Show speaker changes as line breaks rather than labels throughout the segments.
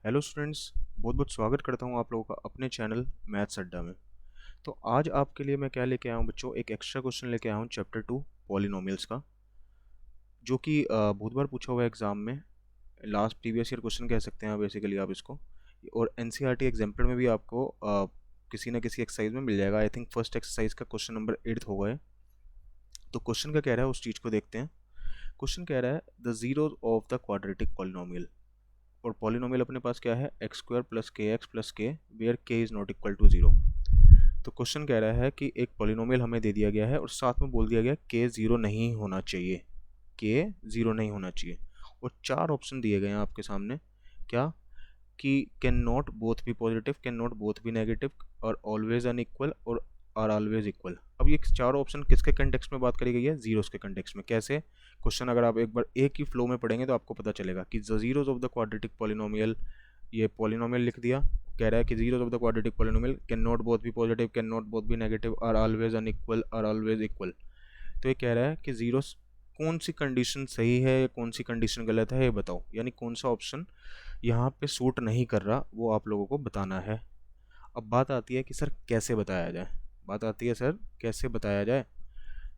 Hello students, बहुत बहुत स्वागत करता हूँ आप लोगों का अपने चैनल मैथ्स अड्डा में। तो आज आपके लिए मैं क्या लेके आया हूँ बच्चों, एक एक्स्ट्रा क्वेश्चन लेके आया हूँ चैप्टर 2 पॉलिनोमियल्स का, जो कि बहुत बार पूछा हुआ है एग्जाम में। लास्ट प्रीवियस ईयर क्वेश्चन कह सकते हैं आप बेसिकली आप इसको। और एनसीईआरटी एग्जाम्पल में भी आपको किसी ना किसी एक्सरसाइज में मिल जाएगा। आई थिंक फर्स्ट एक्सरसाइज का क्वेश्चन नंबर 8 होगा है। तो क्वेश्चन का कह रहा है, उस चीज़ को देखते हैं। क्वेश्चन कह रहा है the zeros of the quadratic polynomial. और पॉलिनोमियल अपने पास क्या है, x square plus k x plus k, where k is not equal to zero. तो क्वेश्चन कह रहा है कि एक पॉलिनोमियल हमें दे दिया गया है और साथ में बोल दिया गया के ज़ीरो नहीं होना चाहिए, के ज़ीरो नहीं होना चाहिए। और चार ऑप्शन दिए गए हैं आपके सामने। क्या कि can not both be positive, can not both be negative, और ऑलवेज अनइक्वल, और आर ऑलवेज इक्वल। अब ये चार ऑप्शन किसके कंटेक्स्ट में बात करी गई है? जीरोस के कंटेक्स्ट में। कैसे? क्वेश्चन अगर आप एक बार एक ही फ्लो में पढ़ेंगे तो आपको पता चलेगा कि the zeros of the quadratic polynomial, ये पॉलिनोमियल लिख दिया। कह रहा है कि zeros of the quadratic polynomial can not both be positive, can not both be negative, are always unequal, are always equal. तो ये कह रहा है कि जीरोस कौन सी कंडीशन सही है, कौन सी कंडीशन गलत है, ये बताओ। यानी कौन सा ऑप्शन यहाँ पे सूट नहीं कर रहा, वो आप लोगों को बताना है। अब बात आती है कि सर कैसे बताया जाए। बात आती है सर कैसे बताया जाए।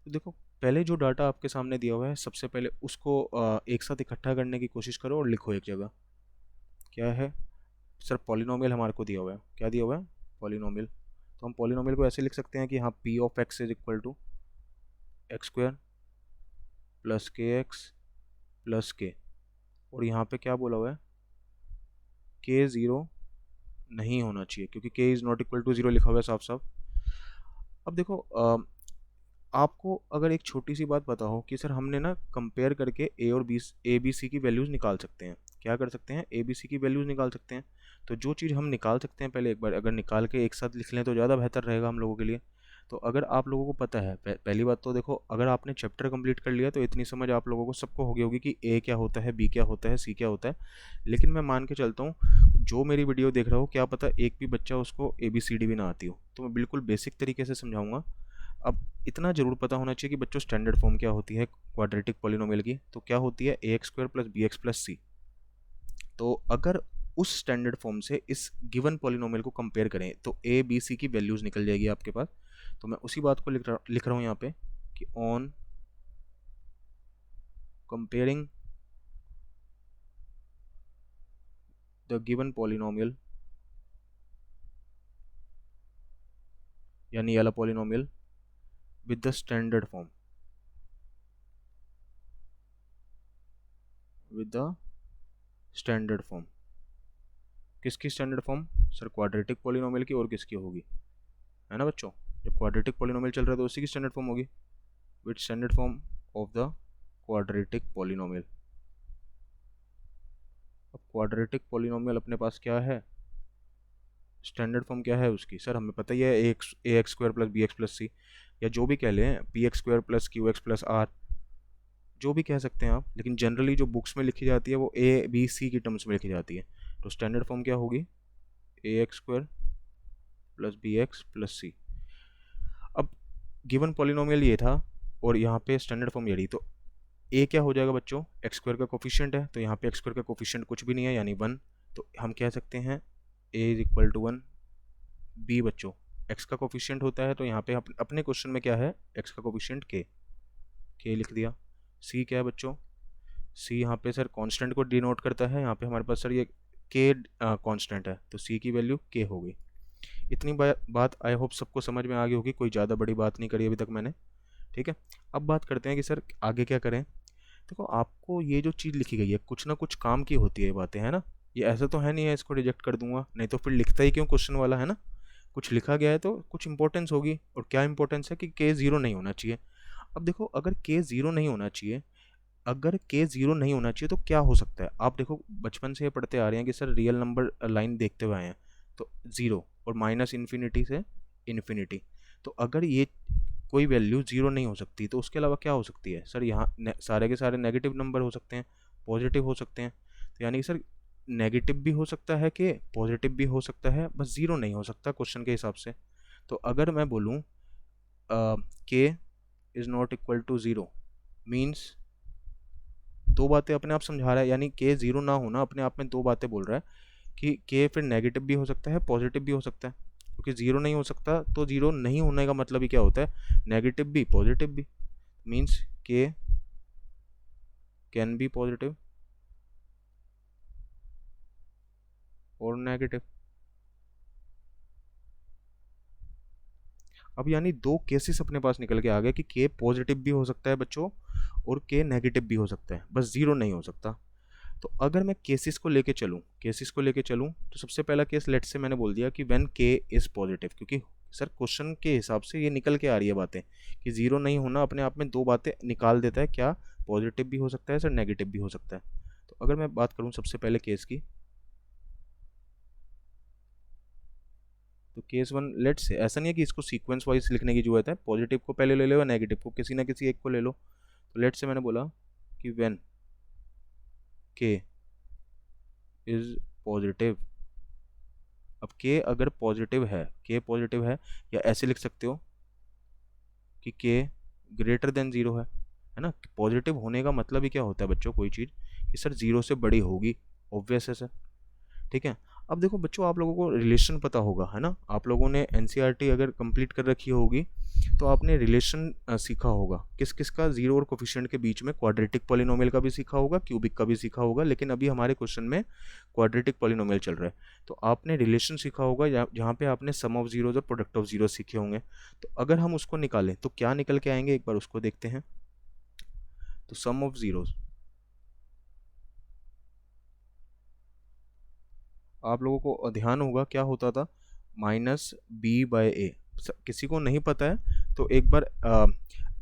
तो देखो, पहले जो डाटा आपके सामने दिया हुआ है, सबसे पहले उसको एक साथ इकट्ठा करने की कोशिश करो और लिखो एक जगह। क्या है सर? पॉलिनोमियल हमारे को दिया हुआ है। क्या दिया हुआ है? पॉलिनोमियल। तो हम पॉलिनोमियल को ऐसे लिख सकते हैं कि हाँ, p of x is equal to x square plus k x plus k. और यहाँ पे क्या बोला हुआ है? के ज़ीरो नहीं होना चाहिए, क्योंकि k is not equal to zero लिखा हुआ है साफ साफ। अब देखो, आपको अगर एक छोटी सी बात पता हो कि सर हमने ना कंपेयर करके ए बी सी की वैल्यूज़ निकाल सकते हैं। क्या कर सकते हैं? ए बी सी की वैल्यूज़ निकाल सकते हैं। तो जो चीज़ हम निकाल सकते हैं, पहले एक बार अगर निकाल के एक साथ लिख लें तो ज़्यादा बेहतर रहेगा हम लोगों के लिए। तो अगर आप लोगों को पता है, पहली बात तो देखो, अगर आपने चैप्टर कंप्लीट कर लिया तो इतनी समझ आप लोगों को सबको हो गई होगी कि ए क्या होता है, बी क्या होता है, सी क्या होता है। लेकिन मैं मान के चलता हूँ, जो मेरी वीडियो देख रहा हो, क्या पता एक भी बच्चा उसको ए बी सी डी भी ना आती हो, तो मैं बिल्कुल बेसिक तरीके से समझाऊंगा। अब इतना जरूर पता होना चाहिए कि बच्चों स्टैंडर्ड फॉर्म क्या होती है क्वाड्रेटिक पॉलिनोमियल की। तो क्या होती है? A x square plus b x plus c. तो अगर उस स्टैंडर्ड फॉर्म से इस गिवन पॉलिनोमियल को कंपेयर करें तो ए बी सी की वैल्यूज निकल जाएगी आपके पास। तो मैं उसी बात को लिख रहा हूँ यहाँ पे कि on comparing the given polynomial, यानी वाला polynomial, with the standard form, with the standard form. किसकी standard form? Sir quadratic polynomial की। और किसकी होगी? है ना बच्चों, जब क्वाड्रेटिक पॉलिनोमियल चल रहा है तो उसी की स्टैंडर्ड फॉर्म होगी, with standard form of the quadratic polynomial. अब क्वाड्रेटिक पॉलिनोमियल अपने पास क्या है? स्टैंडर्ड फॉर्म क्या है उसकी? सर हमें पता ही है, a x square plus b x plus c, या जो भी कह लें, p x square plus q x plus r, जो भी कह सकते हैं आप। लेकिन जनरली जो बुक्स में लिखी जाती है वो ए बी सी की टर्म्स में लिखी जाती है। तो स्टैंडर्ड फॉर्म क्या होगी? A x square plus b x plus c. अब गिवन पॉलिनोमियल ये था और यहाँ पे स्टैंडर्ड फॉर्म ये रही। तो ए क्या हो जाएगा बच्चों? एक्स स्क्वायर का कोफिशिएंट है, तो यहाँ पे एक्स स्क्वायर का कोफिशिएंट कुछ भी नहीं है, यानी 1। तो हम कह सकते हैं ए इज इक्वल टू 1। बी बच्चों, एक्स का कोफिशिएंट होता है, तो यहाँ पे अपने क्वेश्चन में क्या है? एक्स का कोफिशिएंट के लिख दिया। सी क्या है बच्चों? सी यहाँ पे सर कांस्टेंट को डिनोट करता है। यहाँ पे हमारे पास सर ये के कांस्टेंट है, तो सी की वैल्यू के हो गई। इतनी बात आई होप सबको समझ में आ गई होगी, कोई ज़्यादा बड़ी बात नहीं करी अभी तक मैंने। ठीक है, अब बात करते हैं कि सर आगे क्या करें। देखो, आपको ये जो चीज़ लिखी गई है कुछ ना कुछ काम की होती है, ये बातें है ना। ये ऐसा तो है नहीं है इसको रिजेक्ट कर दूंगा, नहीं तो फिर लिखता ही क्यों क्वेश्चन वाला, है ना। कुछ लिखा गया है तो कुछ इंपॉर्टेंस होगी, और क्या इंपॉर्टेंस है कि के ज़ीरो नहीं होना चाहिए। अब देखो, अगर के ज़ीरो नहीं होना चाहिए, अगर के ज़ीरो नहीं होना चाहिए तो क्या हो सकता है? आप देखो, बचपन से ये पढ़ते आ रहे हैं कि सर रियल नंबर लाइन देखते हुए आए हैं, तो ज़ीरो और माइनस इन्फिनिटी से इन्फिनिटी। तो अगर ये कोई वैल्यू ज़ीरो नहीं हो सकती तो उसके अलावा क्या हो सकती है? सर यहाँ सारे के सारे नेगेटिव नंबर हो सकते हैं, पॉजिटिव हो सकते हैं। तो यानी कि सर नेगेटिव भी हो सकता है, के पॉजिटिव भी हो सकता है, बस ज़ीरो नहीं हो सकता क्वेश्चन के हिसाब से। तो अगर मैं बोलूँ k is not equal to zero, means दो बातें अपने आप समझा रहा है। यानी के ज़ीरो ना होना अपने आप में दो बातें बोल रहा है कि के फिर नेगेटिव भी हो सकता है, पॉजिटिव भी हो सकता है, क्योंकि ज़ीरो नहीं हो सकता, तो ज़ीरो नहीं होने का मतलब ही क्या होता है, नेगेटिव भी पॉजिटिव भी, मीन्स के कैन बी पॉजिटिव और नेगेटिव। अब यानी दो केसेस अपने पास निकल के आ गए कि के पॉजिटिव भी हो सकता है बच्चों और के नेगेटिव भी हो सकता है, बस ज़ीरो नहीं हो सकता। तो अगर मैं केसेस को लेके चलूँ तो सबसे पहला केस लेट से मैंने बोल दिया कि व्हेन के इज़ पॉजिटिव, क्योंकि सर क्वेश्चन के हिसाब से ये निकल के आ रही है बातें कि ज़ीरो नहीं होना अपने आप में दो बातें निकाल देता है, क्या पॉजिटिव भी हो सकता है सर, नेगेटिव भी हो सकता है। तो अगर मैं बात करूँ सबसे पहले केस की, तो केस वन लेट से, ऐसा नहीं है कि इसको सीक्वेंस वाइज लिखने की जरूरत है, पॉजिटिव को पहले ले लो या नेगेटिव को, किसी ना किसी एक को ले लो। तो लेट से मैंने बोला कि व्हेन के इज पॉजिटिव। अब के अगर पॉजिटिव है, के पॉजिटिव है, या ऐसे लिख सकते हो कि के ग्रेटर देन ज़ीरो है ना। पॉजिटिव होने का मतलब ही क्या होता है बच्चों, कोई चीज़ कि सर ज़ीरो से बड़ी होगी, ऑब्वियस है सर, ठीक है। अब देखो बच्चों, आप लोगों को रिलेशन पता होगा, है ना, आप लोगों ने एनसीईआरटी अगर कंप्लीट कर रखी होगी तो आपने रिलेशन सीखा होगा किस किस का, जीरो और कोफिशिएंट के बीच में, क्वाड्रेटिक पॉलिनोमियल का भी सीखा होगा, क्यूबिक का भी सीखा होगा, लेकिन अभी हमारे क्वेश्चन में क्वाड्रेटिक पॉलिनोमियल चल रहा है। तो आपने रिलेशन सीखा होगा जहाँ पे आपने सम ऑफ जीरोज और प्रोडक्ट ऑफ जीरो सीखे होंगे। तो अगर हम उसको निकालें तो क्या निकल के आएंगे, एक बार उसको देखते हैं। तो सम ऑफ जीरोज, आप लोगों को ध्यान होगा क्या होता था, माइनस बी बाय ए। किसी को नहीं पता है तो एक बार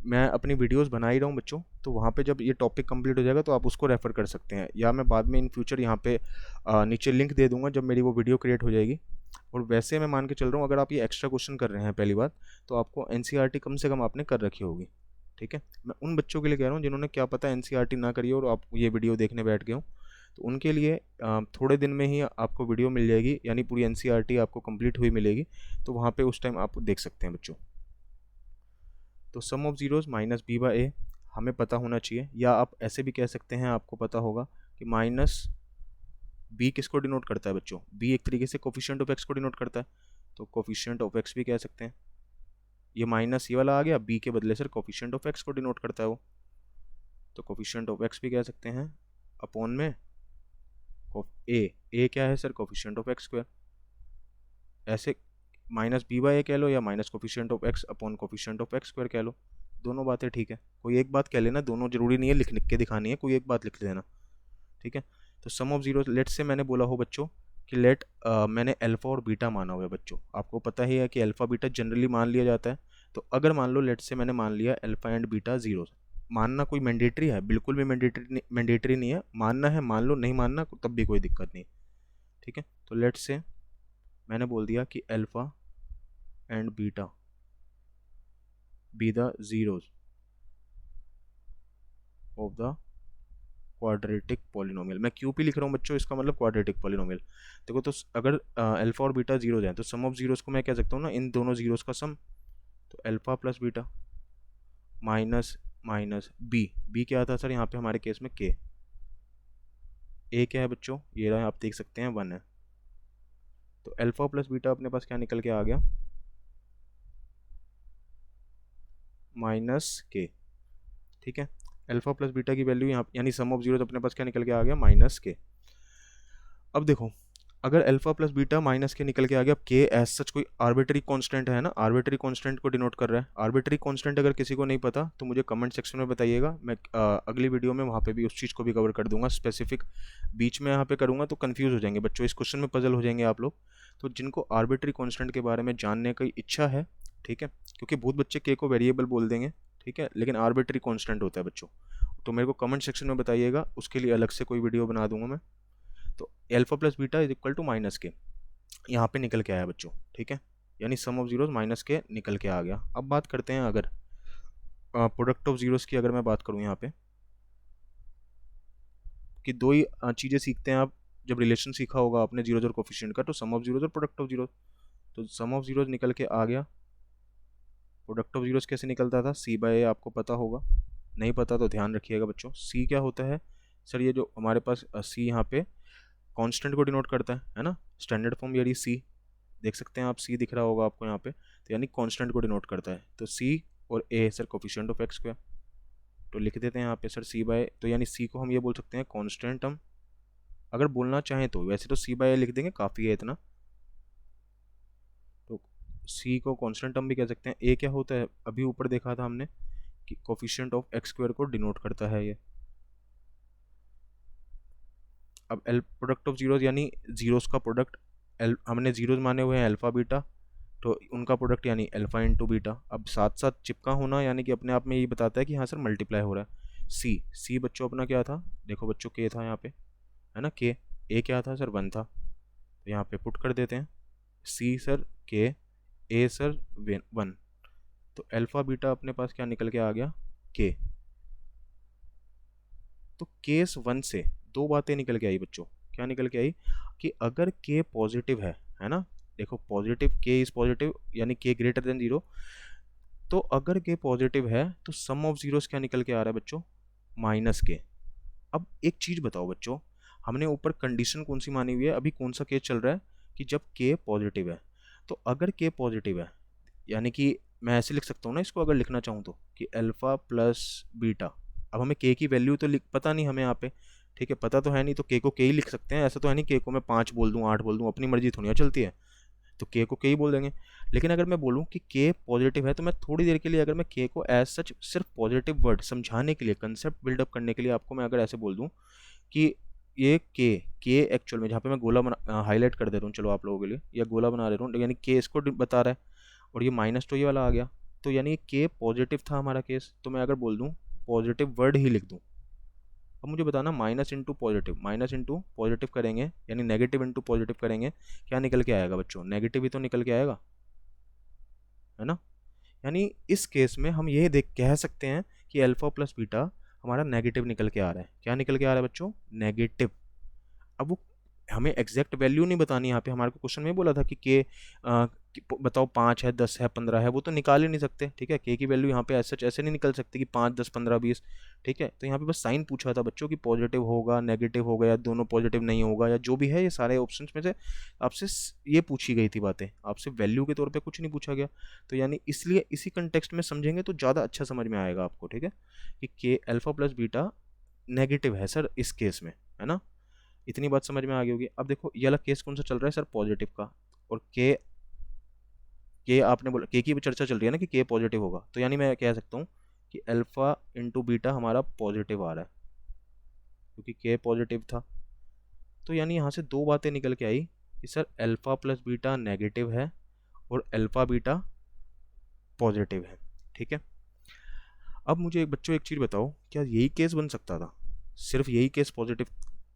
मैं अपनी वीडियोस बना ही रहा हूँ बच्चों, तो वहाँ पे जब ये टॉपिक कंप्लीट हो जाएगा तो आप उसको रेफ़र कर सकते हैं, या मैं बाद में इन फ्यूचर यहाँ पे नीचे लिंक दे दूंगा जब मेरी वो वीडियो क्रिएट हो जाएगी। और वैसे मैं मान के चल रहा हूँ अगर आप ये एक्स्ट्रा क्वेश्चन कर रहे हैं पहली बात, तो आपको एनसीईआरटी कम से कम आपने कर रखी होगी, ठीक है। मैं उन बच्चों के लिए कह रहा हूँ जिन्होंने क्या पता एनसीईआरटी ना करी हो और आप ये वीडियो देखने बैठ गए हो, तो उनके लिए थोड़े दिन में ही आपको वीडियो मिल जाएगी, यानी पूरी एनसीईआरटी आपको कंप्लीट हुई मिलेगी, तो वहाँ पे उस टाइम आप देख सकते हैं बच्चों। तो sum of zeros minus b by a हमें पता होना चाहिए, या आप ऐसे भी कह सकते हैं, आपको पता होगा कि माइनस बी किसको डिनोट करता है बच्चों, बी एक तरीके से कोफिशिएंट ऑफ एक्स को डिनोट करता है, तो कोफिशिएंट ऑफ एक्स भी कह सकते हैं। ये माइनस ये वाला आ गया, बी के बदले सर कोफिशिएंट ऑफ एक्स को डिनोट करता है वो, तो कोफिशिएंट ऑफ एक्स भी कह सकते हैं अपॉन में ए क्या है sir, coefficient of x square. ऐसे माइनस बी बाई ए कह लो या minus coefficient of x upon coefficient of x square कह लो, दोनों बातें ठीक है, कोई एक बात कह लेना, दोनों जरूरी नहीं है लिख लिख के दिखानी है, कोई एक बात लिख देना, ठीक है। तो सम ऑफ जीरो लेट से मैंने बोला हो बच्चों कि लेट मैंने अल्फा और बीटा माना हुआ है बच्चों, आपको पता ही है कि अल्फा बीटा जनरली मान लिया जाता है। तो अगर मान लो लेट से मैंने मान लिया अल्फा एंड बीटा जीरो, मानना कोई मैंडेटरी है, बिल्कुल भी मैंडेटरी नहीं है, मानना है मान लो, नहीं मानना तब भी कोई दिक्कत नहीं, ठीक है। तो लेट से मैंने बोल दिया कि alpha and beta be the zeros of the quadratic polynomial. मैं क्यू पी लिख रहा हूँ बच्चों, इसका मतलब क्वाड्रेटिक पॉलिनोमियल। देखो तो अगर अल्फा और बीटा जीरोज हैं तो सम ऑफ जीरोज को मैं कह सकता हूँ ना, इन दोनों जीरोज का सम, तो alpha plus beta minus minus b क्या था सर यहाँ पे हमारे केस में के, ए क्या है बच्चों, ये रहा आप देख सकते हैं 1 है, तो अल्फा प्लस बीटा अपने पास क्या निकल के आ गया, माइनस के, ठीक है। अल्फा प्लस बीटा की वैल्यू यहाँ यानी सम ऑफ जीरो अपने पास क्या निकल के आ गया, माइनस के। अब देखो अगर अल्फा प्लस बीटा माइनस के निकल के आ गया, के एज सच कोई आर्बिट्री कांस्टेंट है ना, आर्बिट्री कांस्टेंट को डिनोट कर रहा है। आर्बिट्री कांस्टेंट अगर किसी को नहीं पता तो मुझे कमेंट सेक्शन में बताइएगा, मैं अगली वीडियो में वहाँ पे भी उस चीज़ को भी कवर कर दूंगा स्पेसिफिक, बीच में यहाँ पे करूँगा तो कन्फ्यूज़ हो जाएंगे बच्चों, इस क्वेश्चन में पजल हो जाएंगे आप लोग। तो जिनको आर्बिट्री कॉन्स्टेंट के बारे में जानने की इच्छा है, ठीक है, क्योंकि बहुत बच्चे के को वेरिएबल बोल देंगे, ठीक है, लेकिन आर्बिट्री कॉन्स्टेंट होता है बच्चों, तो मेरे को कमेंट सेक्शन में बताइएगा, उसके लिए अलग से कोई वीडियो बना दूंगा मैं। तो alpha plus beta is equal to minus k, यहाँ पे निकल के आया बच्चों, ठीक है, यानी सम ऑफ जीरोस माइनस के निकल के आ गया। अब बात करते हैं अगर प्रोडक्ट ऑफ जीरोस की, अगर मैं बात करूँ यहाँ पे कि दो ही चीज़ें सीखते हैं आप, जब रिलेशन सीखा होगा आपने जीरोज और कोफिशिएंट का, तो सम ऑफ जीरोज और प्रोडक्ट ऑफ जीरोज, तो सम ऑफ जीरोज निकल के आ गया, प्रोडक्ट ऑफ जीरोज कैसे निकलता था, सी बाय ए आपको पता होगा, नहीं पता तो ध्यान रखिएगा बच्चों। सी क्या होता है सर, ये जो हमारे पास सी यहाँ पे कांस्टेंट को डिनोट करता है ना। स्टैंडर्ड फॉर्म यानी सी, देख सकते हैं आप, सी दिख रहा होगा आपको यहाँ पे, तो यानी कांस्टेंट को डिनोट करता है। तो सी और a sir coefficient of x square, तो लिख देते हैं यहाँ पे सर सी बाय, तो यानी सी को हम ये बोल सकते हैं कांस्टेंट टर्म, अगर बोलना चाहें तो, वैसे तो सी बाय ए लिख देंगे, काफ़ी है इतना। तो सी को कांस्टेंट टर्म भी कह सकते हैं। ए क्या होता है, अभी ऊपर देखा था हमने कि कोफिशिएंट ऑफ एक्स स्क्वायर को डिनोट करता है ये। अब एल प्रोडक्ट ऑफ जीरोज यानी जीरोस का प्रोडक्ट, एल हमने जीरोज माने हुए हैं अल्फा बीटा, तो उनका प्रोडक्ट यानी अल्फा इंटू बीटा। अब साथ साथ चिपका होना यानी कि अपने आप में ये बताता है कि हाँ सर मल्टीप्लाई हो रहा है। सी बच्चों अपना क्या था, देखो बच्चों के था यहाँ पे, है ना के, ए क्या था सर 1 था, तो यहाँ पे पुट कर देते हैं सी सर के, ए सर 1, तो अल्फा बीटा अपने पास क्या निकल के आ गया के। तो केस 1 से दो बातें निकल के आई बच्चों, क्या निकल के आई कि अगर के पॉजिटिव है ना, देखो पॉजिटिव, के इज पॉजिटिव यानी के ग्रेटर देन 0, तो अगर के पॉजिटिव है तो सम ऑफ जीरोस क्या निकल के आ रहा है बच्चों, माइनस के। अब एक चीज़ बताओ बच्चों, हमने ऊपर कंडीशन कौन सी मानी हुई है, अभी कौन सा केस चल रहा है कि जब के पॉजिटिव है, तो अगर के पॉजिटिव है यानी कि मैं ऐसे लिख सकता हूँ ना इसको, अगर लिखना चाहूँ तो, कि अल्फा प्लस बीटा। अब हमें के की वैल्यू तो पता नहीं हमें यहाँ पे, ठीक है, पता तो है नहीं, तो के को के ही लिख सकते हैं, ऐसा तो है नहीं के को मैं 5 बोल दूँ 8 बोल दूँ, अपनी मर्जी थोड़ी चलती है, तो के को के ही बोल देंगे। लेकिन अगर मैं बोलूँ कि के पॉजिटिव है, तो मैं थोड़ी देर के लिए अगर मैं के को एज सच सिर्फ पॉजिटिव वर्ड समझाने के लिए, कंसेप्ट बिल्डअप करने के लिए आपको मैं अगर ऐसे बोल दूँ कि ये के एक्चुअल में, जहाँ पे मैं गोला बना हाईलाइट कर दे रहा हूँ चलो आप लोगों के लिए, या गोला बना दे रहा हूँ, यानी के इसको बता रहा है, और ये माइनस तो ये वाला आ गया, तो यानी के पॉजिटिव था हमारा केस, तो मैं अगर बोल दूँ पॉजिटिव वर्ड ही लिख दूँ। अब मुझे बताना माइनस इंटू पॉजिटिव करेंगे यानी नेगेटिव इंटू पॉजिटिव करेंगे, क्या निकल के आएगा बच्चों, नेगेटिव ही तो निकल के आएगा, है ना। यानी इस केस में हम ये देख कह सकते हैं कि अल्फा प्लस बीटा हमारा नेगेटिव निकल के आ रहा है। क्या निकल के आ रहा है बच्चों, नेगेटिव। अब वो हमें एग्जैक्ट वैल्यू नहीं बतानी, यहाँ पे हमारे को क्वेश्चन में बोला था कि के बताओ 5 है 10 है 15 है, वो तो निकाल ही नहीं सकते, ठीक है, के की वैल्यू यहाँ पे ऐसे नहीं निकल सकती कि 5 10 15 20, ठीक है। तो यहाँ पे बस साइन पूछा था बच्चों कि पॉजिटिव होगा नेगेटिव होगा या दोनों पॉजिटिव नहीं होगा या जो भी है, ये सारे ऑप्शंस में से आपसे ये पूछी गई थी बातें, आपसे वैल्यू के तौर पर कुछ नहीं पूछा गया। तो यानी इसलिए इसी कंटेक्स्ट में समझेंगे तो ज़्यादा अच्छा समझ में आएगा आपको, ठीक है, कि के अल्फा प्लस बीटा नेगेटिव है सर इस केस में, है ना। इतनी बात समझ में आ गई होगी। अब देखो ये वाला केस कौन सा चल रहा है सर, पॉजिटिव का, और के आपने बोला के की भी चर्चा चल रही है ना कि के पॉजिटिव होगा, तो यानी मैं कह सकता हूँ कि अल्फा इंटू बीटा हमारा पॉजिटिव आ रहा है क्योंकि के पॉजिटिव था। तो यानी यहाँ से दो बातें निकल के आई कि sir alpha plus beta negative है और अल्फा बीटा पॉजिटिव है, ठीक है। अब मुझे बच्चों एक चीज़ बताओ, क्या यही केस बन सकता था, सिर्फ यही केस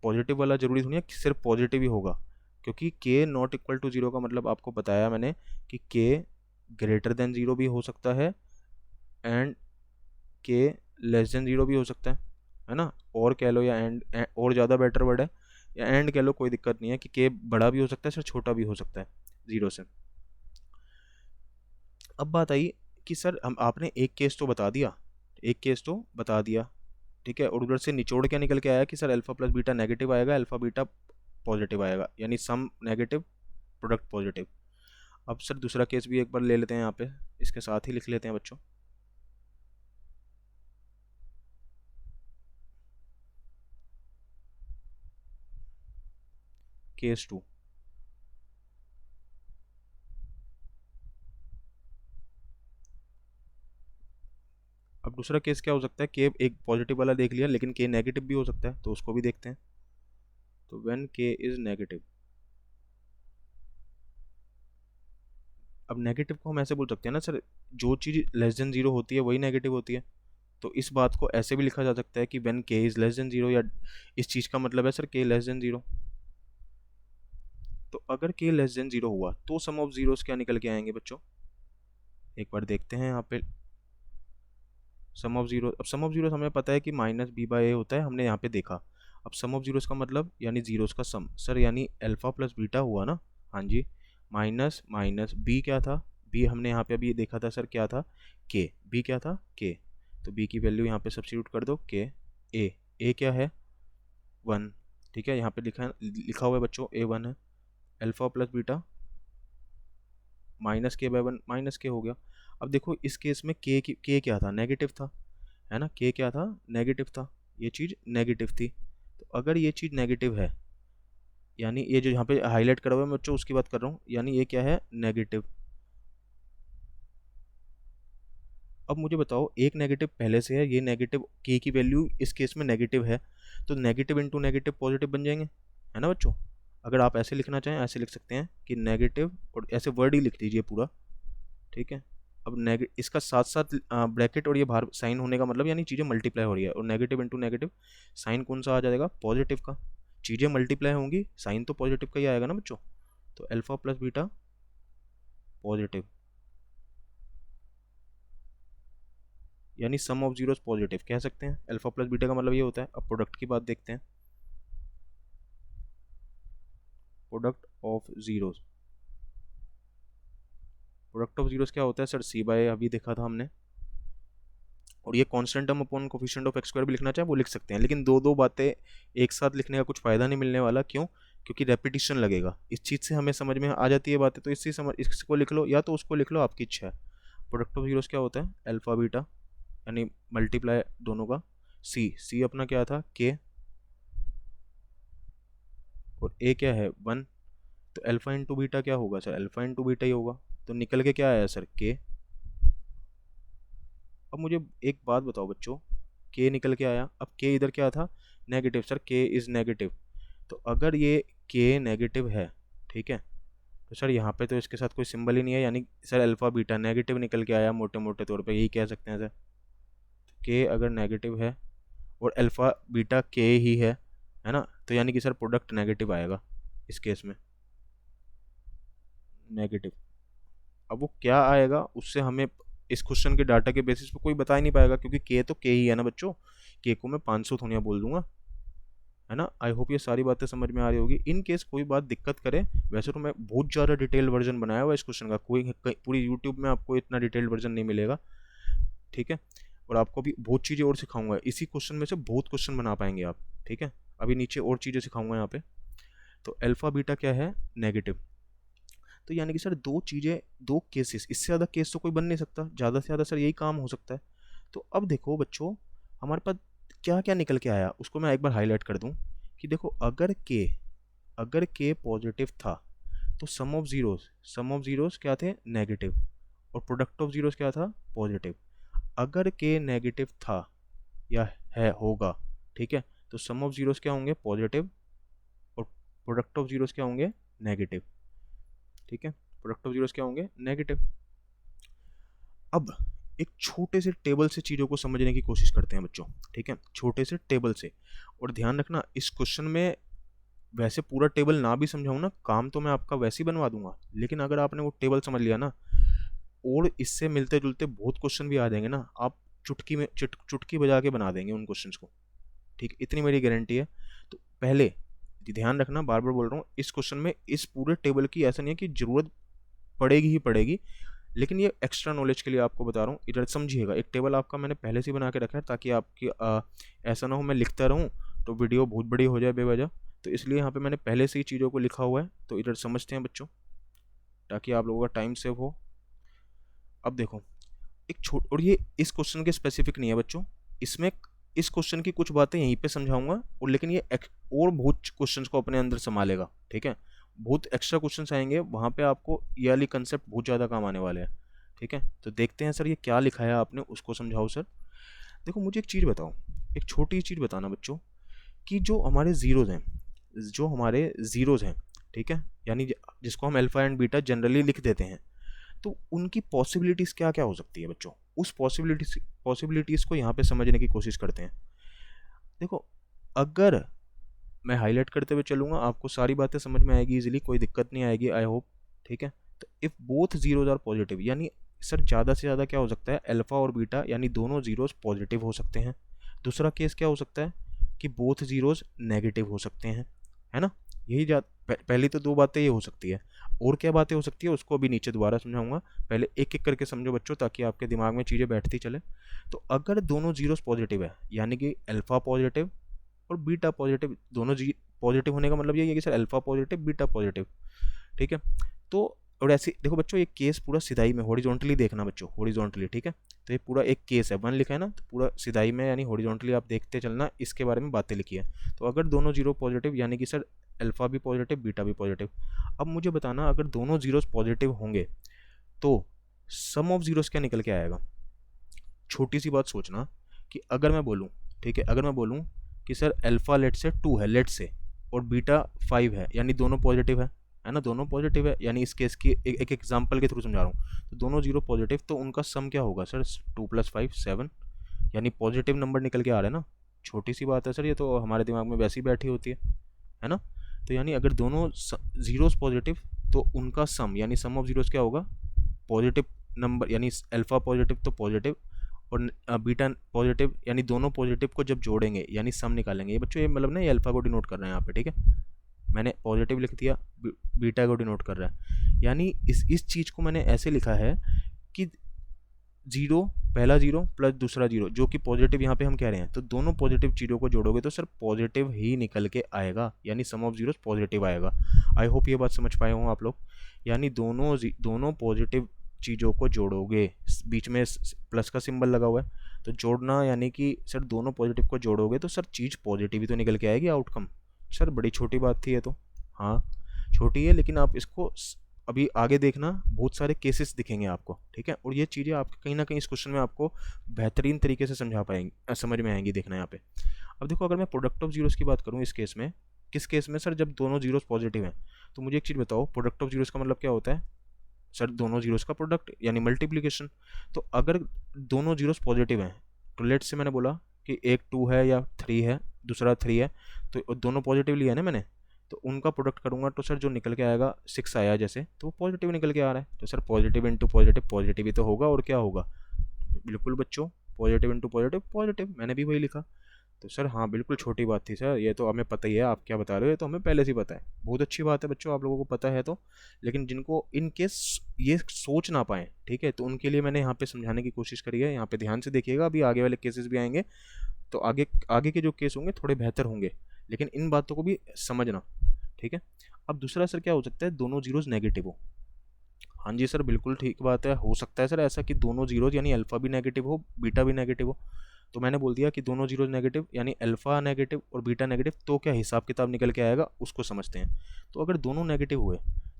पॉजिटिव वाला जरूरी नहीं है कि सिर्फ पॉजिटिव ही होगा, क्योंकि के नॉट इक्वल टू 0 का मतलब आपको बताया मैंने कि के ग्रेटर देन 0 भी हो सकता है एंड के लेस देन 0 भी हो सकता है ना, और कह लो या एंड, और ज़्यादा बेटर वर्ड है, या एंड कह लो, कोई दिक्कत नहीं है कि के बड़ा भी हो सकता है सर छोटा भी हो सकता है 0 से। अब बात आई कि सर हम आपने एक केस तो बता दिया, ठीक है, और उधर से निचोड़ क्या निकल के आया कि sir alpha plus beta negative आएगा अल्फा बीटा पॉजिटिव आएगा, यानी सम नेगेटिव प्रोडक्ट पॉजिटिव। अब सर दूसरा केस भी एक बार ले लेते हैं, यहाँ पे इसके साथ ही लिख लेते हैं बच्चों। केस 2, अब दूसरा केस क्या हो सकता है, के एक पॉजिटिव वाला देख लिया लेकिन के नेगेटिव भी हो सकता है, तो उसको भी देखते हैं। तो व्हेन के इज नेगेटिव, अब नेगेटिव को हम ऐसे बोल सकते हैं ना सर, जो चीज़ लेस देन 0 होती है वही नेगेटिव होती है, तो इस बात को ऐसे भी लिखा जा सकता है कि व्हेन के इज लेस देन 0, या इस चीज़ का मतलब है सर के लेस देन 0। तो अगर के लेस देन 0 हुआ तो सम ऑफ जीरोस क्या निकल के आएंगे बच्चों, एक बार देखते हैं यहाँ पे सम ऑफ जीरो। अब सम ऑफ जीरोस हमें पता है कि माइनस बी बाई ए होता है, हमने यहाँ पे देखा। अब सम ऑफ जीरोस का मतलब यानी जीरोस का सम सर, यानी अल्फा प्लस बीटा हुआ ना, हाँ जी, माइनस माइनस बी क्या था, बी हमने यहाँ पे अभी देखा था सर क्या था, के, बी क्या था के, तो बी की वैल्यू यहाँ पे सब्स्टिट्यूट कर दो के, ए क्या है 1, ठीक है, यहाँ पे लिखा हुआ है बच्चों A1 है, अल्फा प्लस बीटा माइनस के बाय 1 माइनस के हो गया। अब देखो इस केस में के क्या था, नेगेटिव था, है ना, के क्या था, नेगेटिव था, ये चीज़ नेगेटिव थी। तो अगर ये चीज़ नेगेटिव है, यानी ये जो यहाँ पे हाईलाइट करा हुआ है बच्चों उसकी बात कर रहा हूँ, यानी ये क्या है, नेगेटिव। अब मुझे बताओ एक नेगेटिव पहले से है, ये नेगेटिव के की वैल्यू इस केस में नेगेटिव है, तो नेगेटिव इंटू नेगेटिव पॉजिटिव बन जाएंगे, है ना बच्चों। अगर आप ऐसे लिखना चाहें ऐसे लिख सकते हैं कि नेगेटिव, और ऐसे वर्ड ही लिख दीजिए पूरा, ठीक है। अब इसका साथ साथ ब्रैकेट और ये बाहर साइन होने का मतलब यानी चीज़ें मल्टीप्लाई हो रही है, और नेगेटिव इंटू नेगेटिव साइन कौन सा आ जाएगा, पॉजिटिव का। चीज़ें मल्टीप्लाई होंगी, साइन तो पॉजिटिव का ही आएगा ना बच्चों। तो अल्फा प्लस बीटा पॉजिटिव, यानी सम ऑफ जीरोस पॉजिटिव कह सकते हैं। अल्फा प्लस बीटा का मतलब ये होता है। अब प्रोडक्ट की बात देखते हैं, product of zeros, product of zeros क्या होता है सर, सी बाय अभी देखा था हमने। और ये constant term upon coefficient of x square भी लिखना चाहे वो लिख सकते हैं, लेकिन दो दो बातें एक साथ लिखने का कुछ फ़ायदा नहीं मिलने वाला। क्यों, क्योंकि रेपिटेशन लगेगा। इस चीज़ से हमें समझ में आ जाती है बातें, तो इसको लिख लो या तो उसको लिख लो, आपकी इच्छा है। प्रोडक्ट ऑफ जीरोस क्या होता है, अल्फा बीटा, यानी मल्टीप्लाई दोनों का, सी अपना क्या था, के, और ए क्या है, 1। तो अल्फा इंटू बीटा क्या होगा सर, अल्फा इंटू बीटा ही होगा। तो निकल के क्या आया सर, के। अब मुझे एक बात बताओ बच्चों, के निकल के आया, अब के इधर क्या था, नेगेटिव, सर के इज़ नेगेटिव। तो अगर ये के नेगेटिव है, ठीक है, तो सर यहाँ पे तो इसके साथ कोई सिंबल ही नहीं है, यानी सर अल्फ़ा बीटा नेगेटिव निकल के आया, मोटे मोटे तौर पे यही कह सकते हैं सर। के अगर नेगेटिव है और अल्फ़ा बीटा के ही है ना, तो यानी कि सर प्रोडक्ट नेगेटिव आएगा इस केस में, नेगेटिव। अब वो क्या आएगा उससे हमें इस क्वेश्चन के डाटा के बेसिस पे कोई बता ही नहीं पाएगा, क्योंकि के तो के ही है ना बच्चों, के को मैं 500 थोड़ा बोल दूंगा, है ना। आई होप ये सारी बातें समझ में आ रही होगी। इन केस कोई बात दिक्कत करे, वैसे तो मैं बहुत ज़्यादा डिटेल वर्जन बनाया हुआ इस क्वेश्चन का, पूरी यूट्यूब में आपको इतना डिटेल वर्जन नहीं मिलेगा, ठीक है। और आपको भी बहुत चीज़ें और सिखाऊंगा, इसी क्वेश्चन में से बहुत क्वेश्चन बना पाएंगे आप, ठीक है। अभी नीचे और चीज़ें सिखाऊंगा यहाँ पे। तो अल्फ़ा बीटा क्या है, नेगेटिव। तो यानी कि सर दो चीज़ें, दो केसेस, इससे ज़्यादा केस तो कोई बन नहीं सकता, ज़्यादा से ज़्यादा सर यही काम हो सकता है। तो अब देखो बच्चों, हमारे पास क्या क्या निकल के आया उसको मैं एक बार हाईलाइट कर दूं, कि देखो अगर के पॉजिटिव था तो सम ऑफ जीरोस क्या थे, नेगेटिव, और प्रोडक्ट ऑफ जीरोस क्या था, पॉजिटिव। अगर के नेगेटिव था या है होगा, ठीक है, तो सम ऑफ जीरोस क्या होंगे, पॉजिटिव, और प्रोडक्ट ऑफ जीरोस क्या होंगे, नेगेटिव, ठीक है। प्रोडक्ट ऑफ जीरोस क्या होंगे, नेगेटिव। अब एक छोटे से टेबल से चीज़ों को समझने की कोशिश करते हैं बच्चों, ठीक है, छोटे से टेबल से। और ध्यान रखना इस क्वेश्चन में वैसे पूरा टेबल ना भी समझाऊँ ना, काम तो मैं आपका वैसे ही बनवा दूंगा, लेकिन अगर आपने वो टेबल समझ लिया ना, और इससे मिलते जुलते बहुत क्वेश्चन भी आ जाएंगे ना, आप चुटकी बजा के बना देंगे उन क्वेश्चंस को, ठीक, इतनी मेरी गारंटी है। तो पहले ध्यान रखना, बार बार बोल रहा हूँ, इस क्वेश्चन में इस पूरे टेबल की ऐसा नहीं है कि ज़रूरत पड़ेगी ही पड़ेगी, लेकिन ये एक्स्ट्रा नॉलेज के लिए आपको बता रहा हूँ, इधर समझिएगा। एक टेबल आपका मैंने पहले से बना के रखा है, ताकि आपकी ऐसा ना हो मैं लिखता रहूँ तो वीडियो बहुत बड़ी हो जाए बेवजह, तो इसलिए यहाँ पे मैंने पहले से ही चीज़ों को लिखा हुआ है। तो इधर समझते हैं बच्चों, ताकि आप लोगों का टाइम सेव हो। अब देखो और ये इस क्वेश्चन के स्पेसिफिक नहीं है बच्चों, इसमें इस क्वेश्चन की कुछ बातें यहीं पे समझाऊंगा, और लेकिन ये और बहुत क्वेश्चंस को अपने अंदर संभालेगा, ठीक है। बहुत एक्स्ट्रा क्वेश्चंस आएंगे वहाँ पे, आपको ये वाली कंसेप्ट बहुत ज़्यादा काम आने वाले हैं, ठीक है। तो देखते हैं सर ये क्या लिखा है आपने, उसको समझाओ सर। देखो मुझे एक चीज़ बताओ, एक छोटी चीज़ बताना बच्चों, कि जो हमारे ज़ीरोज़ हैं, ठीक है, यानी जिसको हम अल्फ़ा एंड बीटा जनरली लिख देते हैं, तो उनकी पॉसिबिलिटीज़ क्या क्या हो सकती है बच्चों, उस पॉसिबिलिटीज़ को यहाँ पे समझने की कोशिश करते हैं। देखो अगर मैं हाईलाइट करते हुए चलूँगा, आपको सारी बातें समझ में आएगी इजीली, कोई दिक्कत नहीं आएगी, आई होप, ठीक है। तो if both zeros are positive, यानी सर ज़्यादा से ज़्यादा क्या हो सकता है, अल्फ़ा और बीटा यानी दोनों जीरोज पॉजिटिव हो सकते हैं। दूसरा केस क्या हो सकता है कि बोथ जीरोज नेगेटिव हो सकते हैं, है ना। यही पहली तो दो बातें ये हो सकती है, और क्या बातें हो सकती है उसको अभी नीचे दोबारा समझाऊंगा। पहले एक एक करके समझो बच्चों, ताकि आपके दिमाग में चीज़ें बैठती चले। तो अगर दोनों जीरोस पॉजिटिव है, यानी कि अल्फ़ा पॉजिटिव और बीटा पॉजिटिव, दोनों पॉजिटिव होने का मतलब ये है कि sir alpha positive beta positive, ठीक है। तो और ऐसे देखो बच्चों, ये केस पूरा सिधाई में हॉरिजॉन्टली देखना बच्चों, हॉरिजॉन्टली, ठीक है। तो ये पूरा एक केस है, 1 लिखा है ना, तो पूरा सिधाई में यानी हॉरिजॉन्टली आप देखते चलना, इसके बारे में बातें लिखी है। तो अगर दोनों जीरो पॉजिटिव यानी कि सर अल्फा भी पॉजिटिव बीटा भी पॉजिटिव। अब मुझे बताना, अगर दोनों जीरोस पॉजिटिव होंगे तो सम ऑफ जीरोस क्या निकल के आएगा। छोटी सी बात सोचना कि अगर मैं बोलूँ, ठीक है, अगर मैं बोलूँ कि सर अल्फा लेट से 2 है, लेट से, और बीटा 5 है, यानी दोनों पॉजिटिव है ना, दोनों पॉजिटिव है, यानी इस केस की एक एग्जांपल के थ्रू समझा रहा हूँ। तो दोनों जीरो पॉजिटिव, तो उनका सम क्या होगा सर, 2 + 5 7, यानी पॉजिटिव नंबर निकल के आ रहे हैं ना। छोटी सी बात है सर, ये तो हमारे दिमाग में वैसे ही बैठी होती है ना। तो यानी अगर दोनों जीरोस पॉजिटिव तो उनका सम यानी सम ऑफ जीरोस क्या होगा, पॉजिटिव नंबर यानी अल्फा पॉजिटिव तो पॉजिटिव, और बीटा पॉजिटिव यानी दोनों पॉजिटिव को जब जोड़ेंगे यानी सम निकालेंगे। ये बच्चों ये मतलब ना, ये अल्फा को डिनोट कर रहे हैं यहाँ पे, ठीक है। मैंने पॉजिटिव लिख दिया, बीटा को डिनोट कर रहा है, यानी इस चीज़ को मैंने ऐसे लिखा है कि जीरो, पहला जीरो प्लस दूसरा जीरो जो कि पॉजिटिव यहाँ पे हम कह रहे हैं, तो दोनों पॉजिटिव चीज़ों को जोड़ोगे तो सर पॉजिटिव ही निकल के आएगा, यानी सम ऑफ जीरोस पॉजिटिव आएगा। आई होप ये बात समझ पाए हों आप लोग। यानी दोनों पॉजिटिव चीज़ों को जोड़ोगे, बीच में प्लस का सिंबल लगा हुआ है, तो जोड़ना यानी कि सर दोनों पॉजिटिव को जोड़ोगे तो सर चीज़ पॉजिटिव ही तो निकल के आएगी, आउटकम। सर बड़ी छोटी बात थी ये तो, हाँ छोटी है, लेकिन आप इसको अभी आगे देखना, बहुत सारे केसेस दिखेंगे आपको, ठीक है। और ये चीज़ें आप कहीं ना कहीं इस क्वेश्चन में आपको बेहतरीन तरीके से समझ में आएंगी, देखना यहाँ पे। अब देखो, अगर मैं प्रोडक्ट ऑफ जीरोस की बात करूँ इस केस में, किस केस में सर, जब दोनों जीरोस पॉजिटिव हैं, तो मुझे एक चीज़ बताओ, प्रोडक्ट ऑफ जीरोस का मतलब क्या होता है सर, दोनों जीरोस का प्रोडक्ट यानी मल्टीप्लिकेशन। तो अगर दोनों जीरोस पॉजिटिव हैं, तो लेट से मैंने बोला कि एक 2 है या 3 है, दूसरा 3 है, तो दोनों पॉजिटिव लिया है ना मैंने, तो उनका प्रोडक्ट करूंगा तो सर जो निकल के आएगा 6 आया जैसे, तो वो पॉजिटिव निकल के आ रहा है, तो sir positive into positive positive ही तो होगा, और क्या होगा, बिल्कुल बच्चों, पॉजिटिव इंटू पॉजिटिव पॉजिटिव, मैंने भी वही लिखा। तो सर हाँ बिल्कुल छोटी बात थी सर, ये तो हमें पता ही है, आप क्या बता रहे हो ये तो हमें पहले से ही पता है। बहुत अच्छी बात है बच्चों, आप लोगों को पता है तो, लेकिन जिनको इन केस ये सोच ना पाए, ठीक है, तो उनके लिए मैंने यहाँ पे समझाने की कोशिश करी है। यहाँ पे ध्यान से देखिएगा, अभी आगे वाले केसेस भी आएंगे, तो आगे आगे के जो केस होंगे थोड़े बेहतर होंगे, लेकिन इन बातों को भी समझना, ठीक है। अब दूसरा सर क्या हो सकता है, दोनों जीरोस नेगेटिव हो। हाँ जी सर बिल्कुल ठीक बात है, हो सकता है सर ऐसा कि दोनों जीरोस यानी अल्फा भी नेगेटिव हो बीटा भी नेगेटिव हो। तो मैंने बोल दिया कि दोनों जीरोस नेगेटिव यानी अल्फा नेगेटिव और बीटा नेगेटिव, तो क्या हिसाब किताब निकल के आएगा उसको समझते हैं। तो अगर दोनों नेगेटिव हुए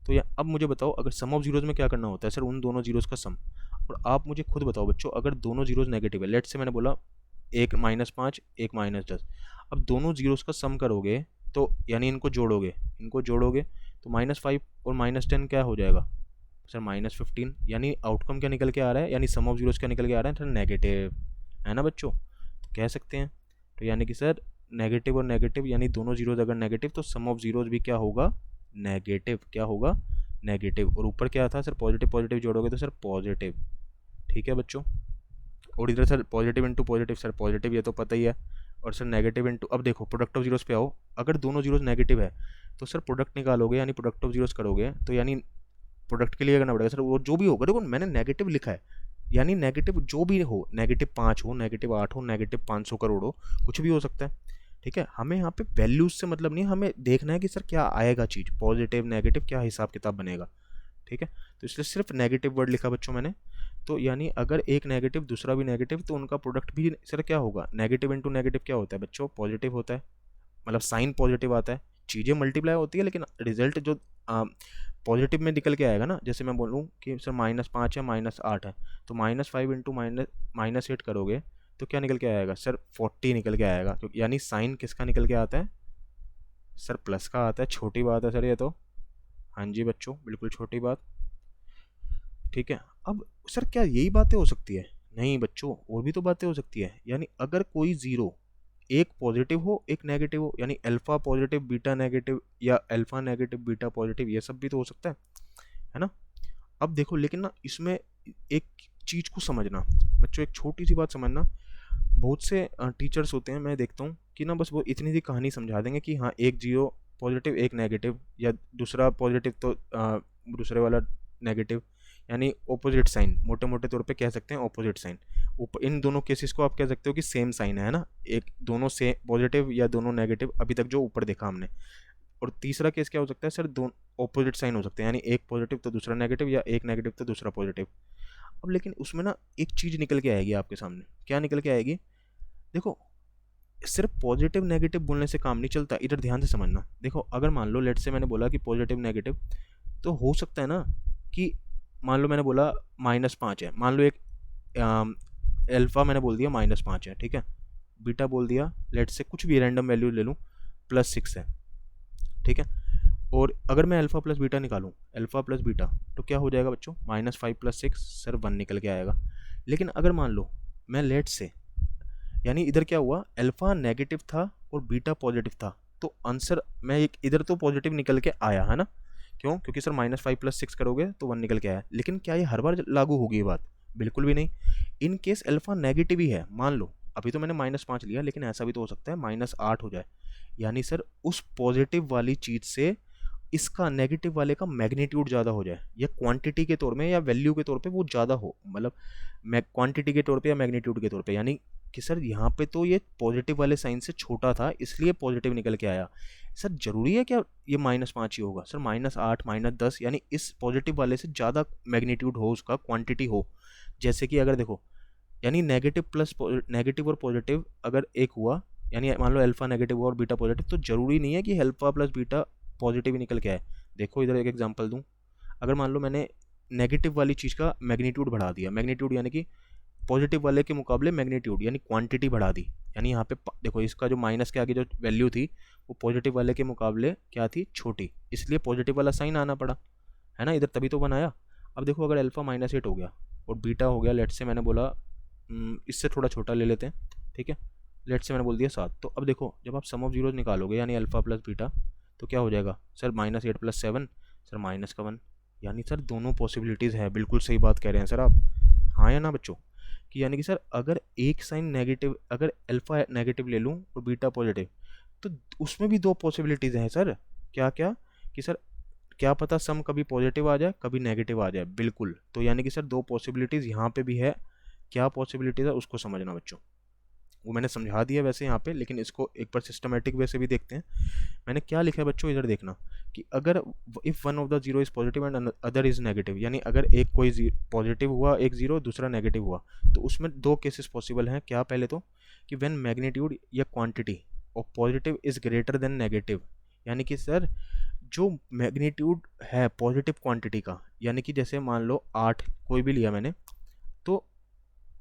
तो या अब मुझे बताओ, अगर सम ऑफ जीरोस में क्या करना होता है सर, उन दोनों जीरोस का सम। और आप मुझे खुद बताओ बच्चों, अगर दोनों जीरोस नेगेटिव है, लेट से मैंने बोला एक -5 एक -10, अब दोनों जीरोस का सम करोगे तो यानी इनको जोड़ोगे तो -5 और -10 क्या हो जाएगा सर, -15, यानी आउटकम क्या निकल के आ रहा है, यानी सम ऑफ जीरोस क्या निकल के आ रहा है सर, नेगेटिव, है ना बच्चों। तो कह सकते हैं, तो यानी कि सर नेगेटिव और नेगेटिव यानी दोनों जीरोस अगर नेगेटिव तो सम ऑफ जीरोस भी क्या होगा, नेगेटिव, क्या होगा नेगेटिव। और ऊपर क्या था सर, पॉजिटिव पॉजिटिव जोड़ोगे तो सर पॉजिटिव, ठीक है बच्चों। और इधर sir positive into positive, sir positive ये तो पता ही है, और सर नेगेटिव इंटू, अब देखो प्रोडक्ट ऑफ जीरोस पे आओ, अगर दोनों जीरोस नेगेटिव है तो सर प्रोडक्ट निकालोगे यानी प्रोडक्ट ऑफ जीरोस करोगे, तो यानी प्रोडक्ट के लिए करना पड़ेगा सर, वो जो भी होगा, देखो मैंने नेगेटिव लिखा है, यानी नेगेटिव जो भी हो, -5 हो -8 हो -500 करोड़ हो, कुछ भी हो सकता है, ठीक है। हमें यहाँ पे वैल्यूज से मतलब नहीं, हमें देखना है कि सर क्या आएगा चीज़, पॉजिटिव नेगेटिव क्या हिसाब किताब बनेगा, ठीक है। तो इसलिए सिर्फ नेगेटिव वर्ड लिखा बच्चों मैंने। तो यानी अगर एक नेगेटिव दूसरा भी नेगेटिव, तो उनका प्रोडक्ट भी सर क्या होगा, नेगेटिव इंटू नेगेटिव क्या होता है बच्चों, पॉजिटिव होता है, मतलब साइन पॉजिटिव आता है, चीज़ें मल्टीप्लाई होती है, लेकिन रिजल्ट जो पॉजिटिव में निकल के आएगा ना। जैसे मैं बोलूँ कि सर -5 है -8 है, तो -5 इंटू -8 करोगे तो क्या निकल के आएगा सर, 40 निकल के आएगा। तो यानी साइन किसका निकल के आता है सर, प्लस का आता है। छोटी बात है सर ये तो, हाँ जी बच्चों बिल्कुल छोटी बात, ठीक है। अब सर क्या यही बातें हो सकती है, नहीं बच्चों और भी तो बातें हो सकती है। यानी अगर कोई जीरो एक पॉजिटिव हो एक नेगेटिव हो, यानी अल्फा पॉजिटिव बीटा नेगेटिव या अल्फा नेगेटिव बीटा पॉजिटिव, ये सब भी तो हो सकता है ना। अब देखो लेकिन ना इसमें एक चीज़ को समझना बच्चों, एक छोटी सी बात समझना, बहुत से टीचर्स होते हैं मैं देखता हूँ कि ना बस वो इतनी सी कहानी समझा देंगे कि हाँ एक जीरो पॉजिटिव एक नेगेटिव, या दूसरा पॉजिटिव तो दूसरे वाला नेगेटिव, यानी ऑपोजिट साइन, मोटे मोटे तौर पे कह सकते हैं ऑपोजिट साइन। इन दोनों केसेस को आप कह सकते हो कि सेम साइन है ना, एक दोनों से पॉजिटिव या दोनों नेगेटिव, अभी तक जो ऊपर देखा हमने। और तीसरा केस क्या हो सकता है सर, दोनों ऑपोजिट साइन हो सकते हैं, यानी एक पॉजिटिव तो दूसरा नेगेटिव, या एक नेगेटिव तो दूसरा पॉजिटिव। अब लेकिन उसमें ना एक चीज़ निकल के आएगी आपके सामने, क्या निकल के आएगी, देखो सिर्फ पॉजिटिव नेगेटिव बोलने से काम नहीं चलता, इधर ध्यान से समझना। देखो अगर मान लो लेट से मैंने बोला कि पॉजिटिव नेगेटिव, तो हो सकता है ना कि मान लो मैंने बोला -5 है, मान लो एक अल्फ़ा मैंने बोल दिया -5 है, ठीक है, बीटा बोल दिया लेट से कुछ भी रैंडम वैल्यू ले लूँ +6 है, ठीक है। और अगर मैं अल्फ़ा प्लस बीटा निकालूँ, अल्फ़ा प्लस बीटा, तो क्या हो जाएगा बच्चों, -5 + 6 सर 1 निकल के आएगा। लेकिन अगर मान लो मैं लेट से, यानी इधर क्या हुआ, अल्फ़ा नेगेटिव था और बीटा पॉजिटिव था, तो आंसर मैं एक इधर तो पॉजिटिव निकल के आया है ना, क्यों, क्योंकि सर -5 + 6 करोगे तो 1 निकल के आया। लेकिन क्या ये हर बार लागू होगी ये बात, बिल्कुल भी नहीं। इन केस अल्फ़ा नेगेटिव ही है, मान लो अभी तो मैंने -5 लिया, लेकिन ऐसा भी तो हो सकता है -8 हो जाए, यानी सर उस पॉजिटिव वाली चीज़ से इसका नेगेटिव वाले का मैग्नीट्यूड ज़्यादा हो जाए, या क्वांटिटी के तौर में या वैल्यू के तौर पे वो ज़्यादा हो, मतलब क्वांटिटी के तौर पे या मैग्नीट्यूड के तौर पे, यानी कि सर यहाँ पे तो ये पॉजिटिव वाले साइन से छोटा था इसलिए पॉजिटिव निकल के आया। सर जरूरी है क्या ये -5 ही होगा, सर -8 -10, यानी इस पॉजिटिव वाले से ज़्यादा मैग्नीट्यूड हो, उसका क्वांटिटी हो। जैसे कि अगर देखो, यानी नेगेटिव प्लस नेगेटिव और पॉजिटिव अगर एक हुआ, यानी मान लो अल्फा नेगेटिव हुआ और बीटा पॉजिटिव, तो जरूरी नहीं है कि अल्फा प्लस बीटा पॉजिटिव ही निकल के आए। देखो इधर एक एग्जांपल दूं, अगर मान लो मैंने नेगेटिव वाली चीज़ का मैग्नीट्यूड बढ़ा दिया, मैग्नीट्यूड यानी कि पॉजिटिव वाले के मुकाबले मैग्नीट्यूड यानी क्वांटिटी बढ़ा दी, यानी यहाँ पे देखो इसका जो माइनस के आगे जो वैल्यू थी वो पॉजिटिव वाले के मुकाबले क्या थी, छोटी, इसलिए पॉजिटिव वाला साइन आना पड़ा, है ना, इधर तभी तो बनाया। अब देखो अगर अल्फा -8 हो गया और बीटा हो गया, लेट से मैंने बोला इससे थोड़ा छोटा ले लेते हैं, ठीक है, लेट से मैंने बोल दिया 7, तो अब देखो जब आप सम ऑफ जीरोज निकालोगे यानी अल्फा प्लस बीटा, तो क्या हो जाएगा सर, -8 + 7 सर -1, यानी सर दोनों पॉसिबिलिटीज़ है, बिल्कुल सही बात कह रहे हैं सर आप, हाँ या ना बच्चों, कि यानी कि सर अगर एक साइन नेगेटिव, अगर अल्फा नेगेटिव ले लूँ और बीटा पॉजिटिव, तो उसमें भी दो पॉसिबिलिटीज़ हैं सर, क्या क्या, कि सर क्या पता सम कभी पॉजिटिव आ जाए कभी नेगेटिव आ जाए, बिल्कुल, तो यानी कि सर दो पॉसिबिलिटीज़ यहाँ पे भी है, क्या पॉसिबिलिटीज़ है उसको समझना बच्चों, वो मैंने समझा दिया वैसे यहाँ पे, लेकिन इसको एक बार सिस्टमेटिक वे से भी देखते हैं। मैंने क्या लिखा है बच्चों, इधर देखना कि अगर if one of the zero is positive and other is negative, यानी अगर एक कोई पॉजिटिव हुआ एक जीरो, दूसरा नेगेटिव हुआ, तो उसमें दो केसेस पॉसिबल हैं, क्या, पहले तो कि व्हेन मैग्नीट्यूड या quantity of positive is greater than negative, यानी कि सर जो मैग्नीट्यूड है पॉजिटिव क्वांटिटी का, यानी कि जैसे मान लो 8 कोई भी लिया मैंने, तो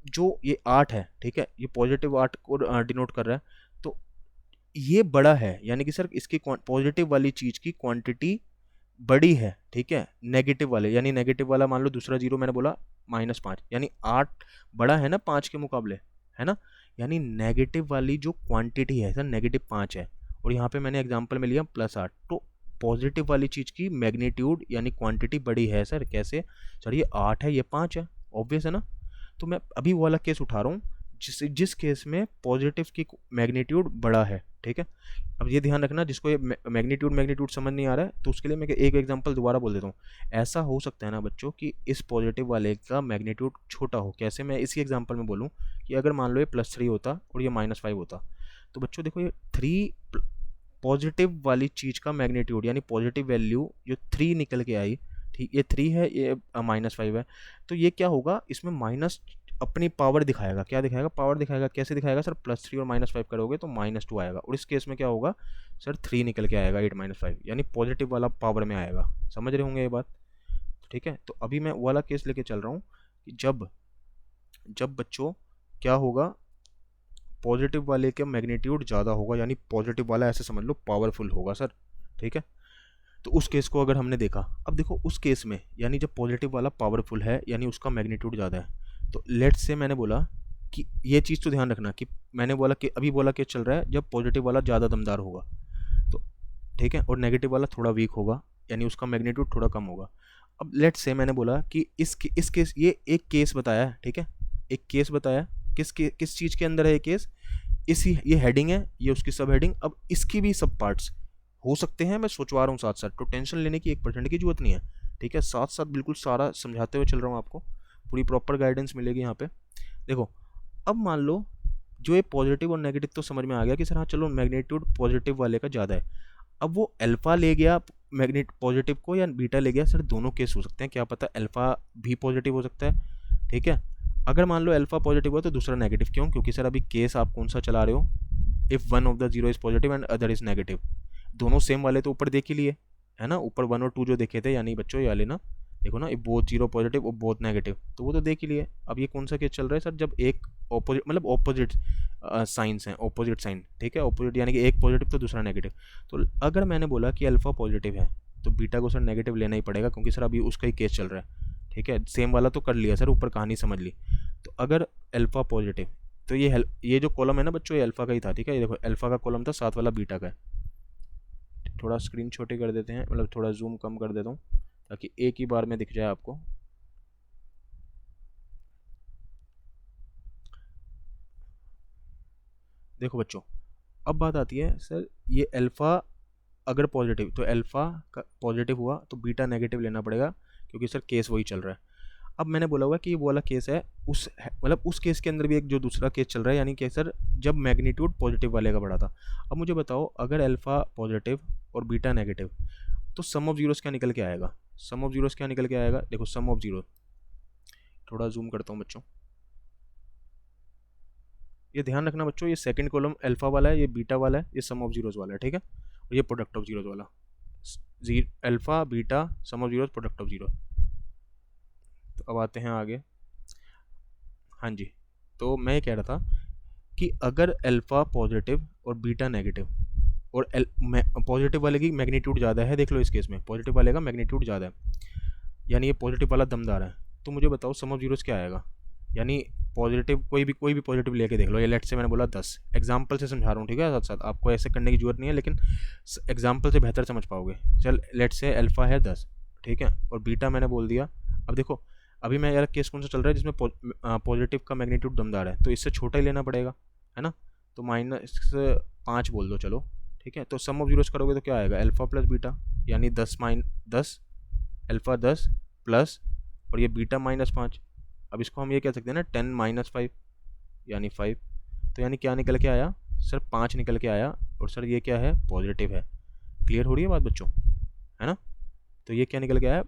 जो ये 8 है, ठीक है, ये पॉजिटिव 8 को डिनोट कर रहा है, तो ये बड़ा है, यानी कि सर इसकी पॉजिटिव वाली चीज़ की क्वांटिटी बड़ी है, ठीक है, नेगेटिव वाले, यानी नेगेटिव वाला मान लो दूसरा जीरो मैंने बोला -5, यानी 8 बड़ा है ना 5 के मुकाबले, है ना, यानी नेगेटिव वाली जो क्वांटिटी है सर -5 है, और यहाँ पे मैंने एग्जांपल में लिया +8, तो पॉजिटिव वाली चीज़ की मैग्नीट्यूड यानी क्वांटिटी बड़ी है सर, कैसे सर, ये 8 है ये 5 है, ऑब्वियस है ना। तो मैं अभी वो वाला केस उठा रहा हूँ जिस केस में पॉजिटिव की मैग्नीट्यूड बड़ा है, ठीक है। अब ये ध्यान रखना, जिसको ये मैग्नीट्यूड समझ नहीं आ रहा है, तो उसके लिए मैं एक एग्जांपल दोबारा बोल देता हूँ। ऐसा हो सकता है ना बच्चों कि इस पॉजिटिव वाले का मैग्नीट्यूड छोटा हो, कैसे, मैं इसी एग्जांपल में बोलूँ कि अगर मान लो ये +3 होता और ये -5 होता, तो बच्चों देखो ये 3 पॉजिटिव वाली चीज़ का मैग्नीट्यूड यानी पॉजिटिव वैल्यू जो 3 निकल के आई, ठीक, ये 3 है ये -5 है, तो ये क्या होगा, इसमें माइनस अपनी पावर दिखाएगा, क्या दिखाएगा, पावर दिखाएगा, कैसे दिखाएगा सर, +3 और -5 करोगे तो -2 आएगा, और इस केस में क्या होगा सर, 3 निकल के आएगा 8 - 5, यानी पॉजिटिव वाला पावर में आएगा, समझ रहे होंगे ये बात, ठीक है। तो अभी मैं वाला केस लेके चल रहा हूँ कि जब बच्चों क्या होगा, पॉजिटिव वाले का मैग्नीट्यूड ज़्यादा होगा, यानी पॉजिटिव वाला ऐसे समझ लो पावरफुल होगा सर, ठीक है। तो उस केस को अगर हमने देखा, अब देखो उस केस में यानी जब पॉजिटिव वाला पावरफुल है यानी उसका मैग्नीट्यूड ज़्यादा है, तो लेट्स से मैंने बोला कि ये चीज़ तो ध्यान रखना कि मैंने बोला कि अभी बोला कि चल रहा है जब पॉजिटिव वाला ज़्यादा दमदार होगा, तो ठीक है, और नेगेटिव वाला थोड़ा वीक होगा, यानी उसका मैग्नीट्यूड थोड़ा कम होगा। अब लेट्स से मैंने बोला कि इस केस, ये एक केस बताया है, ठीक है, एक केस बताया, किस चीज़ के अंदर है ये केस, ये हेडिंग है, ये उसकी सब हेडिंग, अब इसकी भी सब पार्ट्स हो सकते हैं, मैं सोचवा रहा हूँ साथ साथ, तो टेंशन लेने की 1% की जरूरत नहीं है, ठीक है, साथ साथ बिल्कुल सारा समझाते हुए चल रहा हूँ आपको, पूरी प्रॉपर गाइडेंस मिलेगी यहाँ पे। देखो अब मान लो जो ये पॉजिटिव और नेगेटिव तो समझ में आ गया कि सर हाँ चलो मैग्नीट्यूड पॉजिटिव वाले का ज़्यादा है। अब वो अल्फा ले गया मैग्नेट पॉजिटिव को या बीटा ले गया, सर दोनों केस हो सकते हैं, क्या पता अल्फा भी पॉजिटिव हो सकता है। ठीक है, अगर मान लो अल्फा पॉजिटिव हुआ तो दूसरा नेगेटिव, क्यों? क्योंकि सर अभी केस आप कौन सा चला रहे हो, if one of the zero is positive and other is negative. दोनों सेम वाले तो ऊपर देख ही लिए है ना, ऊपर 1 और 2 जो देखे थे, यानी बच्चों ये लेना देखो ना, बोथ जीरो पॉजिटिव और बोथ नेगेटिव, तो वो तो देख ही लिए। अब ये कौन सा केस चल रहा है सर, जब एक ऑपोजिट मतलब ऑपोजिट साइंस हैं, ऑपोजिट साइन, ठीक है, ऑपोजिट यानी कि एक पॉजिटिव तो दूसरा नेगेटिव। तो अगर मैंने बोला कि अल्फा पॉजिटिव है तो बीटा को सर नेगेटिव लेना ही पड़ेगा, क्योंकि सर अभी उसका ही केस चल रहा है। ठीक है, सेम वाला तो कर लिया सर, ऊपर कहानी समझ ली। तो अगर अल्फा पॉजिटिव, तो ये जो कॉलम है ना बच्चों, ये अल्फा का ही था। ठीक है, ये देखो अल्फा का कॉलम था, साथ वाला बीटा का है। थोड़ा स्क्रीन छोटी कर देते हैं, मतलब थोड़ा जूम कम कर देता हूँ ताकि एक ही बार में दिख जाए आपको। देखो बच्चों, अब बात आती है सर, ये अल्फा अगर पॉजिटिव, तो अल्फा का पॉजिटिव हुआ तो बीटा नेगेटिव लेना पड़ेगा, क्योंकि सर केस वही चल रहा है। अब मैंने बोला हुआ कि ये वो वाला केस है, उस मतलब उस केस के अंदर भी एक जो दूसरा केस चल रहा है, यानी कि सर जब मैग्नीट्यूड पॉजिटिव वाले का बड़ा था। अब मुझे बताओ, अगर अल्फा पॉजिटिव और बीटा नेगेटिव, तो सम ऑफ जीरोस क्या निकल के आएगा? सम ऑफ जीरोस क्या निकल के आएगा? देखो सम ऑफ जीरो, थोड़ा जूम करता हूँ बच्चों, ये ध्यान रखना बच्चों, ये सेकंड कॉलम अल्फा वाला है, ये बीटा वाला है, ये सम ऑफ जीरोस वाला है। ठीक है, और ये प्रोडक्ट ऑफ जीरोस वाला, alpha beta some of zeros product of zero. तो अब आते हैं आगे। हाँ जी, तो मैं ये कह रहा था कि अगर अल्फा पॉजिटिव और बीटा नेगेटिव, और पॉजिटिव वाले की मैग्नीट्यूड ज़्यादा है, देख लो इस केस में पॉजिटिव वाले का मैग्नीट्यूड ज़्यादा है, यानी ये पॉजिटिव वाला दमदार है, तो मुझे बताओ सम ऑफ जीरोस क्या आएगा? यानी पॉजिटिव कोई भी पॉजिटिव लेके देख लो, ये लेट से मैंने बोला 10, एग्जाम्पल से समझा रहा हूँ। ठीक है, साथ साथ आपको ऐसे करने की जरूरत नहीं है, लेकिन एग्जाम्पल से बेहतर समझ पाओगे। चल लेट से अल्फा है 10, ठीक है, और बीटा मैंने बोल दिया। अब देखो अभी मैं यार केस कौन सा चल रहा है जिसमें पॉजिटिव का मैग्नीट्यूड दमदार है, तो इससे छोटा ही लेना पड़ेगा, है ना, तो -5 बोल दो चलो। ठीक है, तो सम ऑफ जीरोस करोगे तो क्या आएगा? अल्फा प्लस बीटा, यानी 10 अल्फा 10 प्लस, और ये बीटा -5। अब इसको हम ये कह सकते हैं ना 10 - 5 यानी 5। तो यानी क्या निकल के आया सर? 5 निकल के आया, और सर ये क्या है? पॉजिटिव है। क्लियर हो रही है बात बच्चों, है ना? तो ये क्या निकल के आया?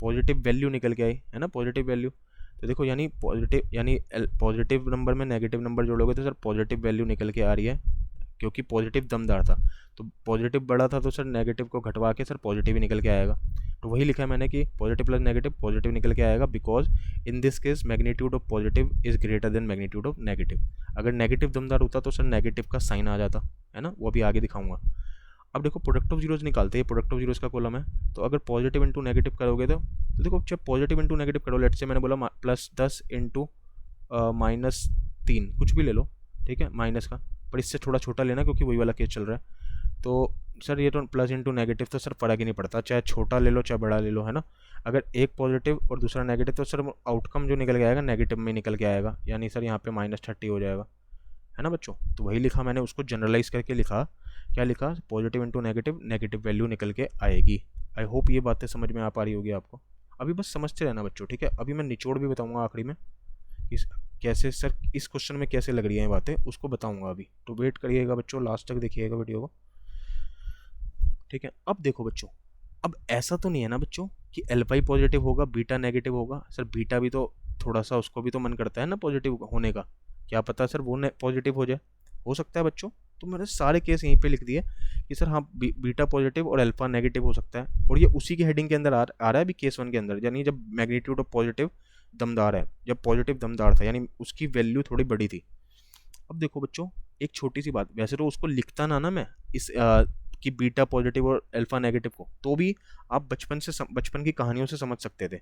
पॉजिटिव वैल्यू निकल के आई, है ना, पॉजिटिव वैल्यू। तो देखो यानी पॉजिटिव नंबर में नेगेटिव नंबर जोड़ोगे तो सर पॉजिटिव वैल्यू निकल के आ रही है, क्योंकि पॉजिटिव दमदार था। तो पॉजिटिव बड़ा था तो सर नेगेटिव को घटवा के सर पॉजिटिव ही निकल के आएगा। तो वही लिखा है मैंने कि पॉजिटिव प्लस नेगेटिव पॉजिटिव निकल के आएगा, because in this case magnitude of positive is greater than magnitude of negative. अगर नेगेटिव दमदार होता तो सर नेगेटिव का साइन आ जाता, है ना, वो अभी आगे दिखाऊंगा। अब देखो प्रोडक्ट ऑफ जीरोज निकालते हैं, प्रोडक्ट ऑफ जीरोज का कॉलम है, तो अगर पॉजिटिव इंटू नेगेटिव करोगे तो देखो जब पॉजिटिव इंटू नेगेटिव करो, लेट से मैंने बोला +10 इंटू -3, कुछ भी ले लो, ठीक है, माइनस का, पर इससे थोड़ा छोटा लेना क्योंकि वही वाला केस चल रहा है। तो सर ये तो प्लस इंटू नेगेटिव तो सर फ़र्क ही नहीं पड़ता, चाहे छोटा ले लो चाहे बड़ा ले लो, है ना। अगर एक पॉजिटिव और दूसरा नेगेटिव तो सर आउटकम जो निकल के आएगा नेगेटिव में निकल के आएगा, यानी सर यहाँ पे -30 हो जाएगा, है ना बच्चों। तो वही लिखा मैंने, उसको जनरलाइज करके लिखा, क्या लिखा? Positive into negative, negative value निकल के आएगी। आई होप ये बातें समझ में आ पा रही होगी आपको। अभी बस समझते रहना बच्चों, ठीक है। अभी मैं निचोड़ भी बताऊंगा आखिरी में, इस कैसे सर इस क्वेश्चन में कैसे लग रही हैं बातें, उसको बताऊंगा अभी, तो वेट करिएगा बच्चों, लास्ट तक देखिएगा वीडियो को, ठीक है। अब देखो बच्चों, अब ऐसा तो नहीं है ना बच्चों कि अल्फा पॉजिटिव होगा बीटा नेगेटिव होगा। सर बीटा भी तो थोड़ा सा, उसको भी तो मन करता है ना पॉजिटिव होने का, क्या पता सर वो पॉजिटिव हो जाए, हो सकता है बच्चों। तो मैंने सारे केस यहीं पे लिख दिए कि सर हाँ बीटा पॉजिटिव और अल्फा नेगेटिव हो सकता है, और ये उसी की हेडिंग के अंदर आ रहा है अभी केस 1 के अंदर, यानी जब मैग्नीट्यूड ऑफ पॉजिटिव दमदार है, जब पॉजिटिव दमदार था यानी उसकी वैल्यू थोड़ी बड़ी थी। अब देखो बच्चों एक छोटी सी बात, वैसे तो उसको लिखता ना मैं इस कि बीटा पॉजिटिव और अल्फा नेगेटिव को, तो भी आप बचपन की कहानियों से समझ सकते थे।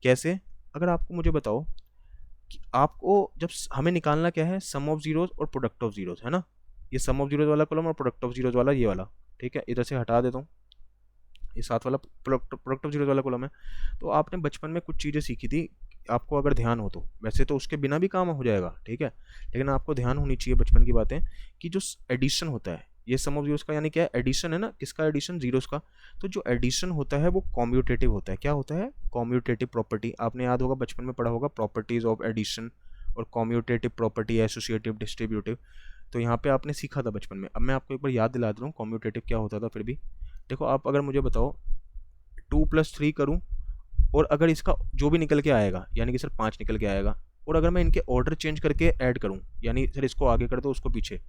कैसे? अगर आपको मुझे बताओ कि आपको जब हमें निकालना क्या है, सम ऑफ जीरोज और प्रोडक्ट ऑफ जीरोज, है ना, ये सम ऑफ जीरोज वाला कॉलम और प्रोडक्ट ऑफ जीरोज वाला ये वाला, ठीक है, इधर से हटा देता हूँ, ये साथ वाला प्रोडक्ट ऑफ जीरोज वाला कॉलम है। तो आपने बचपन में कुछ चीज़ें सीखी थी, आपको अगर ध्यान हो तो, वैसे तो उसके बिना भी काम हो जाएगा, ठीक है, लेकिन आपको ध्यान होनी चाहिए बचपन की बातें, कि जो एडिशन होता है ये सम ऑफ जीरोस का यानी क्या है, एडिशन है ना, किसका एडिशन, जीरोस का। तो जो एडिशन होता है वो कॉम्यूटेटिव होता है। क्या होता है, कॉम्यूटेटिव प्रॉपर्टी। आपने याद होगा बचपन में पढ़ा होगा प्रॉपर्टीज ऑफ एडिशन और कॉम्यूटेटिव प्रॉपर्टी, एसोसिएटिव, डिस्ट्रीब्यूटिव। तो यहाँ पे आपने सीखा था बचपन में। अब मैं आपको एक बार याद दिला दे रहा हूँ कॉम्यूटेटिव क्या होता था। फिर भी देखो, आप अगर मुझे बताओ 2+3 करूँ और अगर इसका जो भी निकल के आएगा यानी कि सर 5 निकल के आएगा, और अगर मैं इनके ऑर्डर चेंज करके ऐड करूँ यानी सर इसको आगे कर दो उसको पीछे,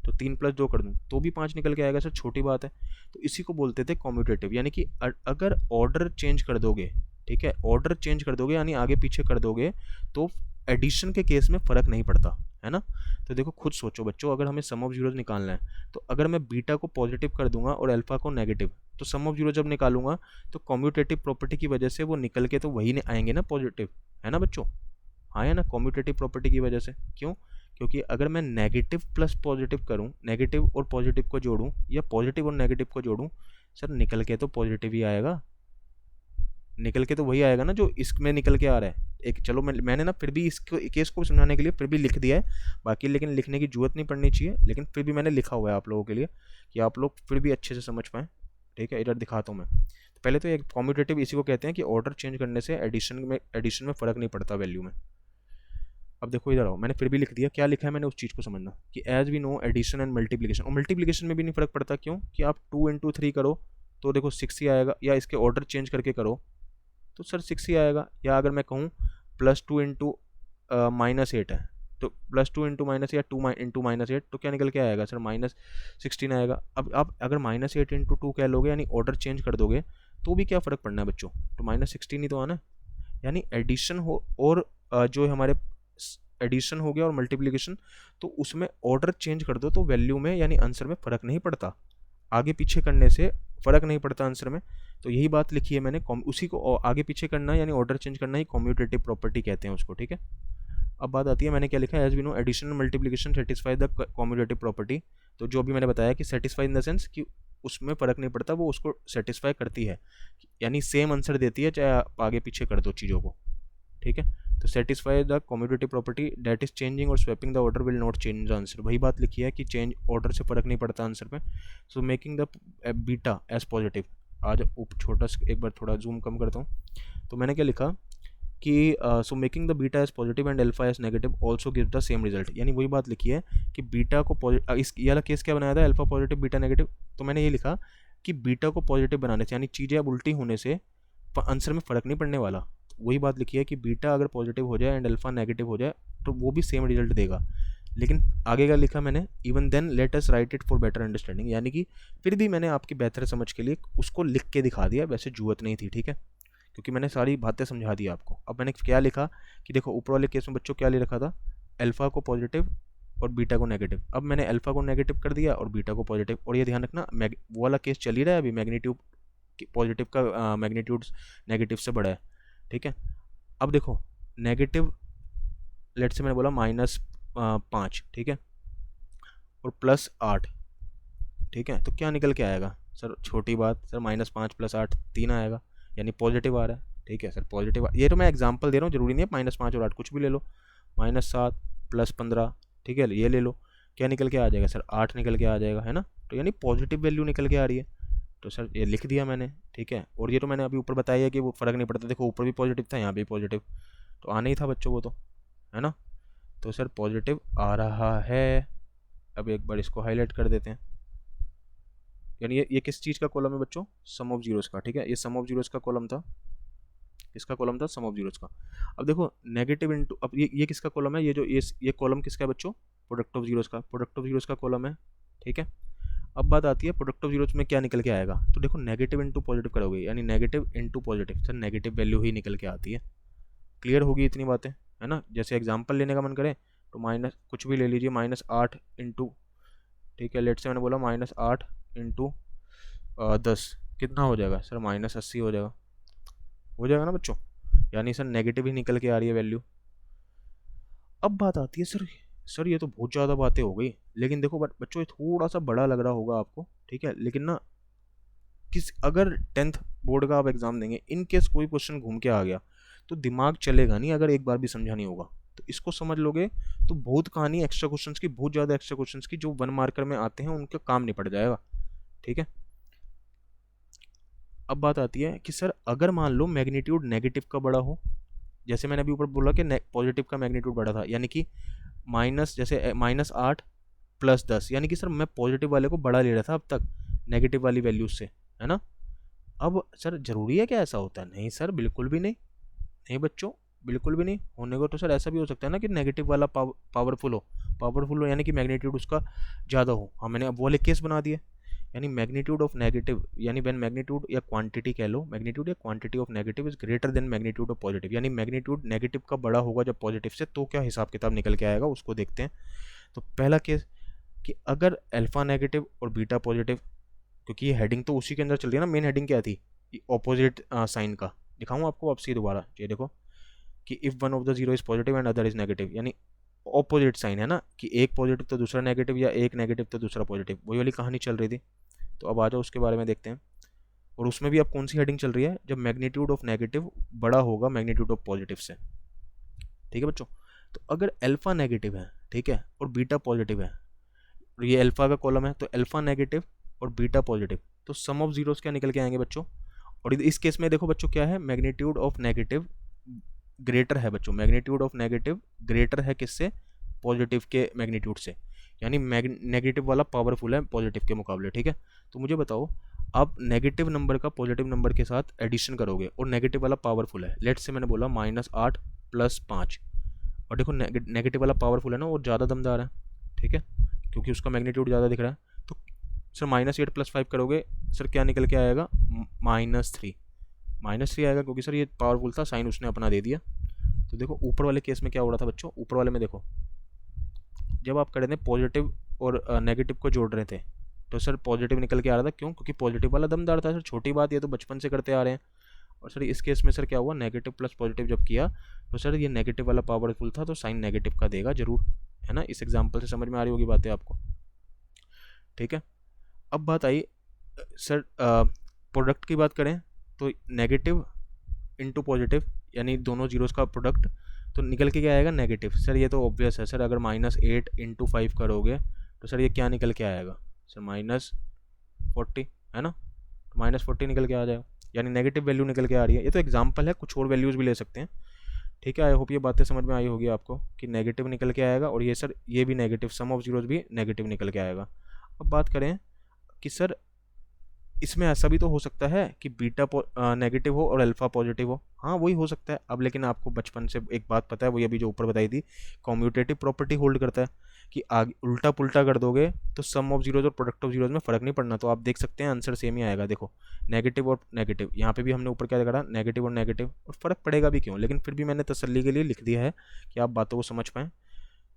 तो 3+2 कर दूँ तो भी 5 निकल के आएगा सर, छोटी बात है। तो इसी को बोलते थे कॉम्यूटेटिव। यानी कि अगर ऑर्डर चेंज कर दोगे, ठीक है, ऑर्डर चेंज कर दोगे यानी आगे पीछे कर दोगे, तो एडिशन के केस में फ़र्क नहीं पड़ता है ना। तो देखो खुद सोचो बच्चों, अगर हमें सम ऑफ जीरोज निकालना है तो अगर मैं बीटा को पॉजिटिव कर दूंगा और अल्फा को नेगेटिव, तो सम ऑफ जीरो जब निकालूंगा तो कॉम्यूटेटिव प्रॉपर्टी की वजह से वो निकल के तो वही आएंगे ना, पॉजिटिव, है ना बच्चों। हाँ है ना, कॉम्यूटेटिव प्रॉपर्टी की वजह से। क्यों, क्योंकि अगर मैं नेगेटिव प्लस पॉजिटिव करूँ, नेगेटिव और पॉजिटिव को जोड़ूँ या पॉजिटिव और नेगेटिव को जोड़ूँ, सर निकल के तो पॉजिटिव ही आएगा, निकल के तो वही आएगा ना जो इसमें निकल के आ रहा है। एक चलो मैंने ना फिर भी इसको केस को समझाने के लिए फिर भी लिख दिया है, बाकी लेकिन लिखने की जरूरत नहीं पड़नी चाहिए, लेकिन फिर भी मैंने लिखा हुआ है आप लोगों के लिए कि आप लोग फिर भी अच्छे से समझ पाएँ। ठीक है, इधर दिखाता हूँ मैं। तो पहले तो एक कॉम्यूटेटिव इसी को कहते हैं कि ऑर्डर चेंज करने से एडिशन में फ़र्क नहीं पड़ता वैल्यू में। अब देखो इधर आओ, मैंने फिर भी लिख दिया, क्या लिखा है मैंने उस चीज़ को समझना कि as we know addition and multiplication, और मल्टीप्लिकेशन में भी नहीं फ़र्क पड़ता। क्यों कि आप 2 × 3 करो तो देखो 6 ही आएगा, या इसके ऑर्डर चेंज करके करो तो सर 6 ही आएगा। या अगर मैं कहूँ +2 × -8 है तो +2 × -, या 2 × -8 तो क्या निकल के आएगा सर, -16 आएगा। अब आप अगर -8 × 2 कह लोगे यानी ऑर्डर चेंज कर दोगे तो भी क्या फ़र्क पड़ना है बच्चों, तो -16 ही तो आना। यानी एडिशन हो और जो हमारे एडिशन हो गया और मल्टीप्लिकेशन, तो उसमें ऑर्डर चेंज कर दो तो वैल्यू में यानी आंसर में फ़र्क नहीं पड़ता, आगे पीछे करने से फ़र्क नहीं पड़ता आंसर में। तो यही बात लिखी है मैंने, उसी को आगे पीछे करना यानी ऑर्डर चेंज करना ही कॉम्यूटेटिव प्रॉपर्टी कहते हैं उसको। ठीक है, अब बात आती है मैंने क्या लिखा है, as we know addition and multiplication satisfy the commutative property. तो जो भी मैंने बताया कि सेटिस्फाई इन द सेंस कि उसमें फ़र्क नहीं पड़ता, वो उसको सेटिस्फाई करती है, यानी सेम आंसर देती है चाहे आप आगे पीछे कर दो चीज़ों को। ठीक है, तो satisfy the commutative property that is changing और swapping the order will not change the answer. वही बात लिखी है कि चेंज ऑर्डर से फ़र्क नहीं पड़ता आंसर पे। So making the beta as positive. आज छोटा एक बार थोड़ा जूम कम करता हूँ, तो मैंने क्या लिखा कि so making the beta as positive and alpha as negative also give the same result. यानी वही बात लिखी है कि बीटा को इस ये वाला केस क्या बनाया था, अल्फा पॉजिटिव बीटा नेगेटिव। तो मैंने ये लिखा कि बीटा को पॉजिटिव बनाने से यानी चीज़ें अब उल्टी होने से आंसर में फ़र्क नहीं पड़ने वाला। वही बात लिखी है कि बीटा अगर पॉजिटिव हो जाए एंड अल्फा नेगेटिव हो जाए तो वो भी सेम रिजल्ट देगा। लेकिन आगे का लिखा मैंने, even then let us write it for better understanding, यानी कि फिर भी मैंने आपकी बेहतर समझ के लिए उसको लिख के दिखा दिया, वैसे जरूरत नहीं थी। ठीक है, क्योंकि मैंने सारी बातें समझा दी आपको। अब मैंने क्या लिखा कि देखो ऊपर वाले केस में बच्चों क्या ले रखा था, अल्फा को पॉजिटिव और बीटा को नेगेटिव। अब मैंने अल्फा को नेगेटिव कर दिया और बीटा को पॉजिटिव। और ये ध्यान रखना वो वाला केस चल ही रहा है अभी, मैग्नीट्यूड पॉजिटिव का मैग्नीट्यूड नेगेटिव से बड़ा है। ठीक है, अब देखो नेगेटिव लेट से मैंने बोला -5, ठीक है, और +8, ठीक है, तो क्या निकल के आएगा सर, छोटी बात सर, -5 + 8 3 आएगा, यानी पॉजिटिव आ रहा है। ठीक है सर, पॉजिटिव, ये तो मैं एग्जांपल दे रहा हूँ, जरूरी नहीं है -5 और 8 कुछ भी ले लो, -7 + 15, ठीक है, ये ले लो, क्या निकल के आ जाएगा सर, 8 निकल के आ जाएगा, है ना। तो यानी पॉजिटिव वैल्यू निकल के आ रही है, तो सर ये लिख दिया मैंने। ठीक है, और ये तो मैंने अभी ऊपर बताया है कि वो फ़र्क नहीं पड़ता, देखो ऊपर भी पॉजिटिव था यहाँ भी पॉजिटिव, तो आना ही था बच्चों वो तो, है ना। तो सर पॉजिटिव आ रहा है। अब एक बार इसको हाईलाइट कर देते हैं, यानी ये किस चीज़ का कॉलम है बच्चों, सम ऑफ जीरोस का। ठीक है, ये सम ऑफ जीरोस का कॉलम था, किसका कॉलम था, सम ऑफ जीरोस का। अब देखो नेगेटिव इंटू, अब ये किसका कॉलम है, ये जो ये कॉलम किसका है बच्चों, प्रोडक्ट ऑफ जीरोस का, प्रोडक्ट ऑफ जीरोस का कॉलम है। ठीक है, अब बात आती है प्रोडक्ट ऑफ जीरोस में क्या निकल के आएगा, तो देखो नेगेटिव इंटू पॉजिटिव करोगे यानी negative into positive, sir negative value ही निकल के आती है। क्लियर होगी इतनी बातें, है ना। जैसे एग्जांपल लेने का मन करे तो माइनस कुछ भी ले लीजिए, -8 इंटू, ठीक है, लेट से मैंने बोला -8 इंटू 10 कितना हो जाएगा सर, -80 हो जाएगा ना बच्चों, यानी सर नेगेटिव ही निकल के आ रही है वैल्यू। अब बात आती है सर ये तो बहुत ज़्यादा बातें हो गई, लेकिन देखो बच्चों ये थोड़ा सा बड़ा लग रहा होगा आपको, ठीक है, लेकिन ना अगर 10th बोर्ड का आप एग्ज़ाम देंगे, इन केस कोई क्वेश्चन घूम के आ गया तो दिमाग चलेगा नहीं अगर एक बार भी समझा नहीं होगा। तो इसको समझ लोगे तो बहुत कहानी एक्स्ट्रा क्वेश्चंस की, बहुत ज़्यादा एक्स्ट्रा क्वेश्चंस की जो 1 मार्कर में आते हैं उनका काम निपट जाएगा। ठीक है, अब बात आती है कि सर अगर मान लो मैग्नीट्यूड नेगेटिव का बड़ा हो, जैसे मैंने अभी ऊपर बोला कि पॉजिटिव का मैग्नीट्यूड बड़ा था, यानी कि जैसे -8 + 10, यानी कि सर मैं पॉजिटिव वाले को बड़ा ले रहा था अब तक नेगेटिव वाली वैल्यूज से, है ना। अब सर जरूरी है क्या ऐसा होता है? नहीं सर, बिल्कुल भी नहीं। नहीं बच्चों, बिल्कुल भी नहीं। होने को तो सर ऐसा भी हो सकता है ना कि नेगेटिव वाला पावरफुल हो यानी कि मैग्नीट्यूड उसका ज़्यादा हो। हाँ, मैंने अब वो वाले केस बना दिए, यानी मैग्नीट्यूड ऑफ नेगेटिव, यानी व्हेन मैग्नीट्यूड या क्वांटिटी कह लो, मैग्नीट्यूड या quantity of negative is greater than magnitude of positive, यानी मैग्नीट्यूड नेगेटिव का बड़ा होगा जब पॉजिटिव से, तो क्या हिसाब किताब निकल के आएगा उसको देखते हैं। तो पहला केस कि अगर अल्फा नेगेटिव और बीटा पॉजिटिव, क्योंकि ये हेडिंग तो उसी के अंदर चल रही है ना, मेन हेडिंग क्या थी, ऑपोजिट साइन का। दिखाऊँ आपको वापसी दोबारा, ये देखो कि if one of the zero is positive and other is negative, यानी ऑपोजिट साइन है ना, कि एक पॉजिटिव तो दूसरा नेगेटिव, या एक नेगेटिव तो दूसरा पॉजिटिव, वही वाली कहानी चल रही थी। तो अब आ जाओ उसके बारे में देखते हैं। और उसमें भी अब कौन सी हेडिंग चल रही है, जब मैग्नीट्यूड ऑफ नेगेटिव बड़ा होगा मैग्नीट्यूड ऑफ पॉजिटिव से। ठीक है बच्चों, तो अगर अल्फा नेगेटिव है, ठीक है, और बीटा पॉजिटिव है, और ये अल्फा का कॉलम है, तो अल्फा नेगेटिव और बीटा पॉजिटिव, तो सम ऑफ जीरोस क्या निकल के आएंगे बच्चों। और इस केस में देखो बच्चों क्या है, मैग्नीट्यूड ऑफ नेगेटिव ग्रेटर है बच्चों, मैग्नीट्यूड ऑफ नेगेटिव ग्रेटर है किससे, पॉजिटिव के मैग्नीट्यूड से, यानी नेगेटिव वाला पावरफुल है पॉजिटिव के मुकाबले। ठीक है, तो मुझे बताओ, आप नेगेटिव नंबर का पॉजिटिव नंबर के साथ एडिशन करोगे और नेगेटिव वाला पावरफुल है, लेट से मैंने बोला -8 + 5, और देखो नेगेटिव वाला पावरफुल है ना, वो ज़्यादा दमदार है। ठीक है, क्योंकि उसका मैग्नीट्यूड ज़्यादा दिख रहा है। तो सर -8 + 5 करोगे, सर क्या निकल के आएगा, -3 आएगा, क्योंकि सर ये पावरफुल था, साइन उसने अपना दे दिया। तो देखो ऊपर वाले केस में क्या हो रहा था बच्चों, ऊपर वाले में देखो जब आप कर रहे थे पॉजिटिव और नेगेटिव को जोड़ रहे थे, तो सर पॉजिटिव निकल के आ रहा था, क्यों, क्योंकि पॉजिटिव वाला दमदार था। सर छोटी बात, ये तो बचपन से करते आ रहे हैं। और सर इस केस में सर क्या हुआ, नेगेटिव प्लस पॉजिटिव जब किया, तो सर ये नेगेटिव वाला पावरफुल था, तो साइन नेगेटिव का देगा जरूर, है ना। इस एग्जाम्पल से समझ में आ रही होगी बातें आपको। ठीक है, अब बात आई सर प्रोडक्ट की बात करें, तो नेगेटिव इंटू पॉजिटिव, यानी दोनों जीरोस का प्रोडक्ट, तो निकल के क्या आएगा, नेगेटिव। सर ये तो ऑब्वियस है सर, अगर -8 × 5 करोगे तो सर ये क्या निकल के आएगा, सर -40, है ना, तो -40 निकल के आ जाएगा, यानी नेगेटिव वैल्यू निकल के आ रही है। ये तो एग्जाम्पल है, कुछ और वैल्यूज़ भी ले सकते हैं। ठीक है, आई होप ये बातें समझ में आई होगी आपको कि नेगेटिव निकल के आएगा, और ये सर ये भी नेगेटिव, सम ऑफ जीरोज भी नेगेटिव निकल के आएगा। अब बात करें कि सर इसमें ऐसा भी तो हो सकता है कि बीटा नेगेटिव हो और अल्फा पॉजिटिव हो। हाँ, वही हो सकता है। अब लेकिन आपको बचपन से एक बात पता है, वही अभी जो ऊपर बताई थी, कॉम्यूटेटिव प्रॉपर्टी होल्ड करता है कि आगे उल्टा पुल्टा कर दोगे तो सम ऑफ जीरोज और प्रोडक्ट ऑफ जीरोज में फ़र्क नहीं पड़ना। तो आप देख सकते हैं आंसर सेम ही आएगा। देखो नेगेटिव और नेगेटिव, यहाँ पे भी हमने ऊपर क्या करा, नेगेटिव और नेगेटिव, और फ़र्क पड़ेगा भी क्यों, लेकिन फिर भी मैंने तसल्ली के लिए लिख दिया है कि आप बातों को समझ पाएँ,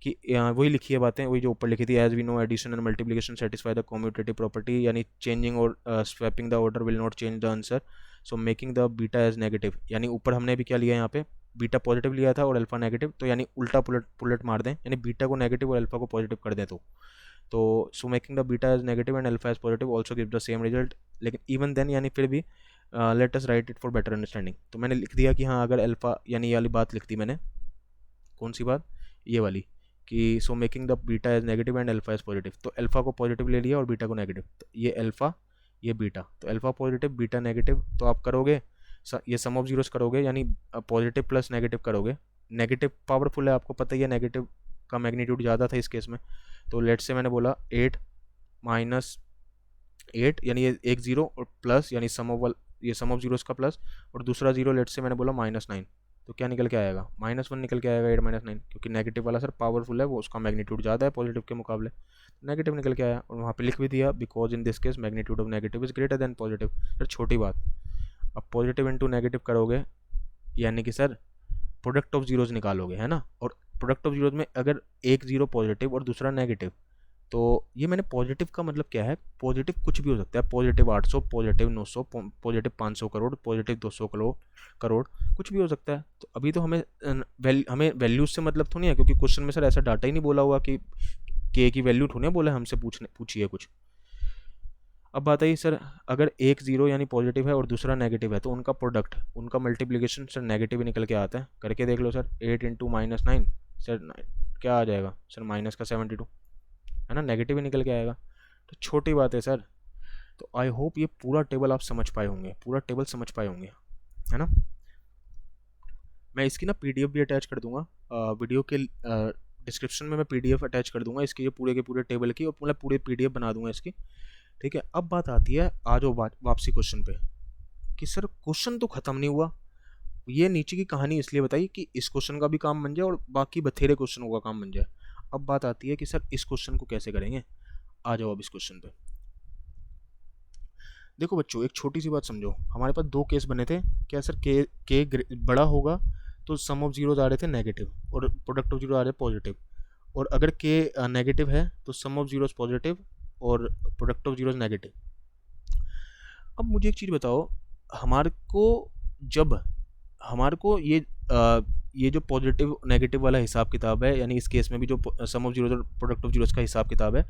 कि वही लिखी है बातें, वही जो ऊपर लिखी थी, as we know addition and multiplication satisfy the commutative property, यानी चेंजिंग और swapping the order will not change the answer, so making the beta as negative, यानी ऊपर हमने भी क्या लिया यहाँ पे, बीटा पॉजिटिव लिया था और अल्फा नेगेटिव, तो यानी उल्टा पुलट मार दें, यानी बीटा को नेगेटिव और अल्फा को पॉजिटिव कर दें, तो so making the beta as negative and alpha as positive also give the same result. लेकिन इवन देन, यानी फिर भी let us write it for better understanding, तो मैंने लिख दिया कि हाँ, अगर अल्फा, यानी ये वाली बात लिख दी मैंने, कौन सी बात, ये वाली, कि so making the beta as negative and alpha as positive, तो अल्फा को पॉजिटिव ले लिया और बीटा को नेगेटिव, तो ये अल्फा ये बीटा, तो अल्फा पॉजिटिव बीटा नेगेटिव, तो आप करोगे ये सम ऑफ जीरोस करोगे, यानी पॉजिटिव प्लस नेगेटिव करोगे, नेगेटिव पावरफुल है, आपको पता ही है, नेगेटिव का मैग्नीट्यूड ज़्यादा था इस केस में। तो लेट से मैंने बोला 8 - 8, यानी ये एक जीरो और प्लस, यानी ये सम ऑफ जीरोस का प्लस, और दूसरा जीरो लेट से मैंने बोला -9, तो क्या निकल के आएगा, -1 निकल के आएगा 8 - 9, क्योंकि नेगेटिव वाला सर पावरफुल है, वो उसका मैग्नीट्यूड ज़्यादा है पॉजिटिव के मुकाबले, नेगेटिव निकल के आया, और वहाँ पे लिख भी दिया because in this case magnitude of negative is greater than positive. Sir छोटी बात, अब पॉजिटिव इंटू नेगेटिव करोगे, यानी कि सर प्रोडक्ट ऑफ जीरोज निकालोगे, है ना, और प्रोडक्ट ऑफ जीरोज में अगर एक जीरो पॉजिटिव और दूसरा नेगेटिव, तो ये मैंने पॉजिटिव का मतलब क्या है, पॉजिटिव कुछ भी हो सकता है, positive 800, positive 900, positive 500 crore, positive 200 crore, कुछ भी हो सकता है। तो अभी तो हमें वैल्यूज से मतलब तो नहीं है, क्योंकि क्वेश्चन में सर ऐसा डाटा ही नहीं बोला हुआ कि के की वैल्यू थोड़ी बोले हमसे पूछिए कुछ। अब बात आई सर, अगर एक जीरो यानी पॉजिटिव है और दूसरा नेगेटिव है, तो उनका प्रोडक्ट, उनका मल्टीप्लिकेशन सर नेगेटिव ही निकल के आता है, करके देख लो सर, 8 × -9, सर क्या आ जाएगा सर, माइनस का 72, है ना, नेगेटिव ही निकल के आएगा। तो छोटी बात है सर। तो आई होप ये पूरा टेबल आप समझ पाए होंगे, पूरा टेबल समझ पाए होंगे, है ना। मैं इसकी ना पीडीएफ भी अटैच कर दूंगा, वीडियो के डिस्क्रिप्शन में मैं पीडीएफ अटैच कर दूंगा इसकी, ये पूरे के पूरे टेबल की, और मतलब पूरे पीडीएफ बना दूंगा इसकी, ठीक है। अब बात आती है, आ जाओ वापसी क्वेश्चन पे, कि सर क्वेश्चन तो ख़त्म नहीं हुआ, ये नीचे की कहानी इसलिए बताई कि इस क्वेश्चन का भी काम बन जाए और बाकी बथेरे क्वेश्चनों का काम बन जाए। अब बात आती है कि सर इस क्वेश्चन को कैसे करेंगे। आ जाओ अब इस क्वेश्चन पे। देखो बच्चों, एक छोटी सी बात समझो, हमारे पास दो केस बने थे। क्या सर, के बड़ा होगा तो सम ऑफ जीरोज आ रहे थे नेगेटिव और प्रोडक्ट ऑफ जीरो आ रहे पॉजिटिव, और अगर के नेगेटिव है तो सम ऑफ जीरोज पॉजिटिव और प्रोडक्ट ऑफ जीरोज नेगेटिव। अब मुझे एक चीज़ बताओ, हमारे को ये जो पॉजिटिव नेगेटिव वाला हिसाब किताब है, यानी इस केस में भी जो सम ऑफ जीरोज और प्रोडक्ट ऑफ जीरोज का हिसाब किताब है,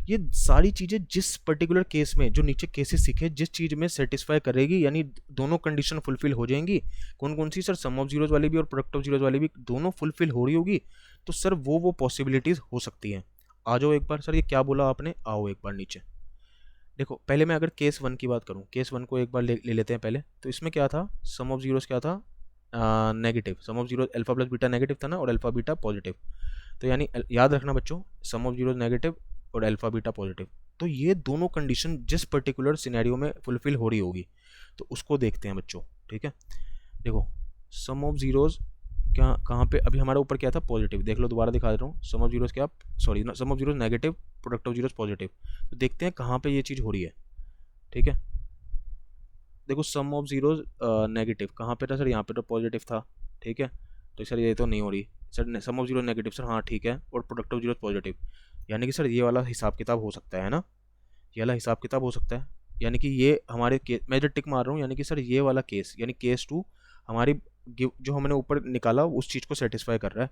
ये सारी चीज़ें जिस पर्टिकुलर केस में, जो नीचे केसेस सीखे, जिस चीज़ में सेटिस्फाई करेगी, यानी दोनों कंडीशन फुलफिल हो जाएंगी। कौन कौन सी सर, सम ऑफ जीरोज वाली भी और प्रोडक्ट ऑफ जीरोज वाली भी दोनों फुलफिल हो रही होगी, तो सर वो पॉसिबिलिटीज़ हो सकती हैं। आ जाओ एक बार, सर ये क्या बोला आपने, आओ एक बार नीचे देखो। पहले मैं अगर केस वन की बात करूँ, केस वन को एक बार ले लेते हैं पहले। तो इसमें क्या था, सम ऑफ जीरोस क्या था, negative. Sum of zero alpha plus beta negative था ना, और अल्फा बीटा पॉजिटिव। तो यानी याद रखना बच्चों, सम ऑफ जीरोस नेगेटिव और अल्फा बीटा पॉजिटिव, तो ये दोनों कंडीशन जिस पर्टिकुलर सिनेरियो में फुलफिल हो रही होगी, तो उसको देखते हैं बच्चों, ठीक है। देखो सम ऑफ जीरोस क्या, कहाँ पे, अभी हमारा ऊपर क्या था, पॉजिटिव। देख लो, दोबारा दिखा दे रहा हूँ। सम ऑफ जीरोस क्या, sorry, sum of zeros negative, product of zeros positive. तो देखते हैं कहाँ पे ये चीज़ हो रही है, ठीक है। देखो सम ऑफ जीरोस नेगेटिव कहाँ पे था सर, यहाँ पे तो पॉजिटिव था, ठीक है। तो सर ये तो नहीं हो रही sir, sum of zero negative sir, हाँ ठीक है, और प्रोडक्ट ऑफ जीरोस पॉजिटिव, यानी कि सर ये वाला हिसाब किताब हो सकता है ना, ये वाला हिसाब किताब हो सकता है। यानी कि ये हमारे केस, मैं जो टिक मार रहा हूँ, यानी कि सर ये वाला केस, यानी केस टू हमारी जो हमने ऊपर निकाला उस चीज़ को सेटिस्फाई कर रहा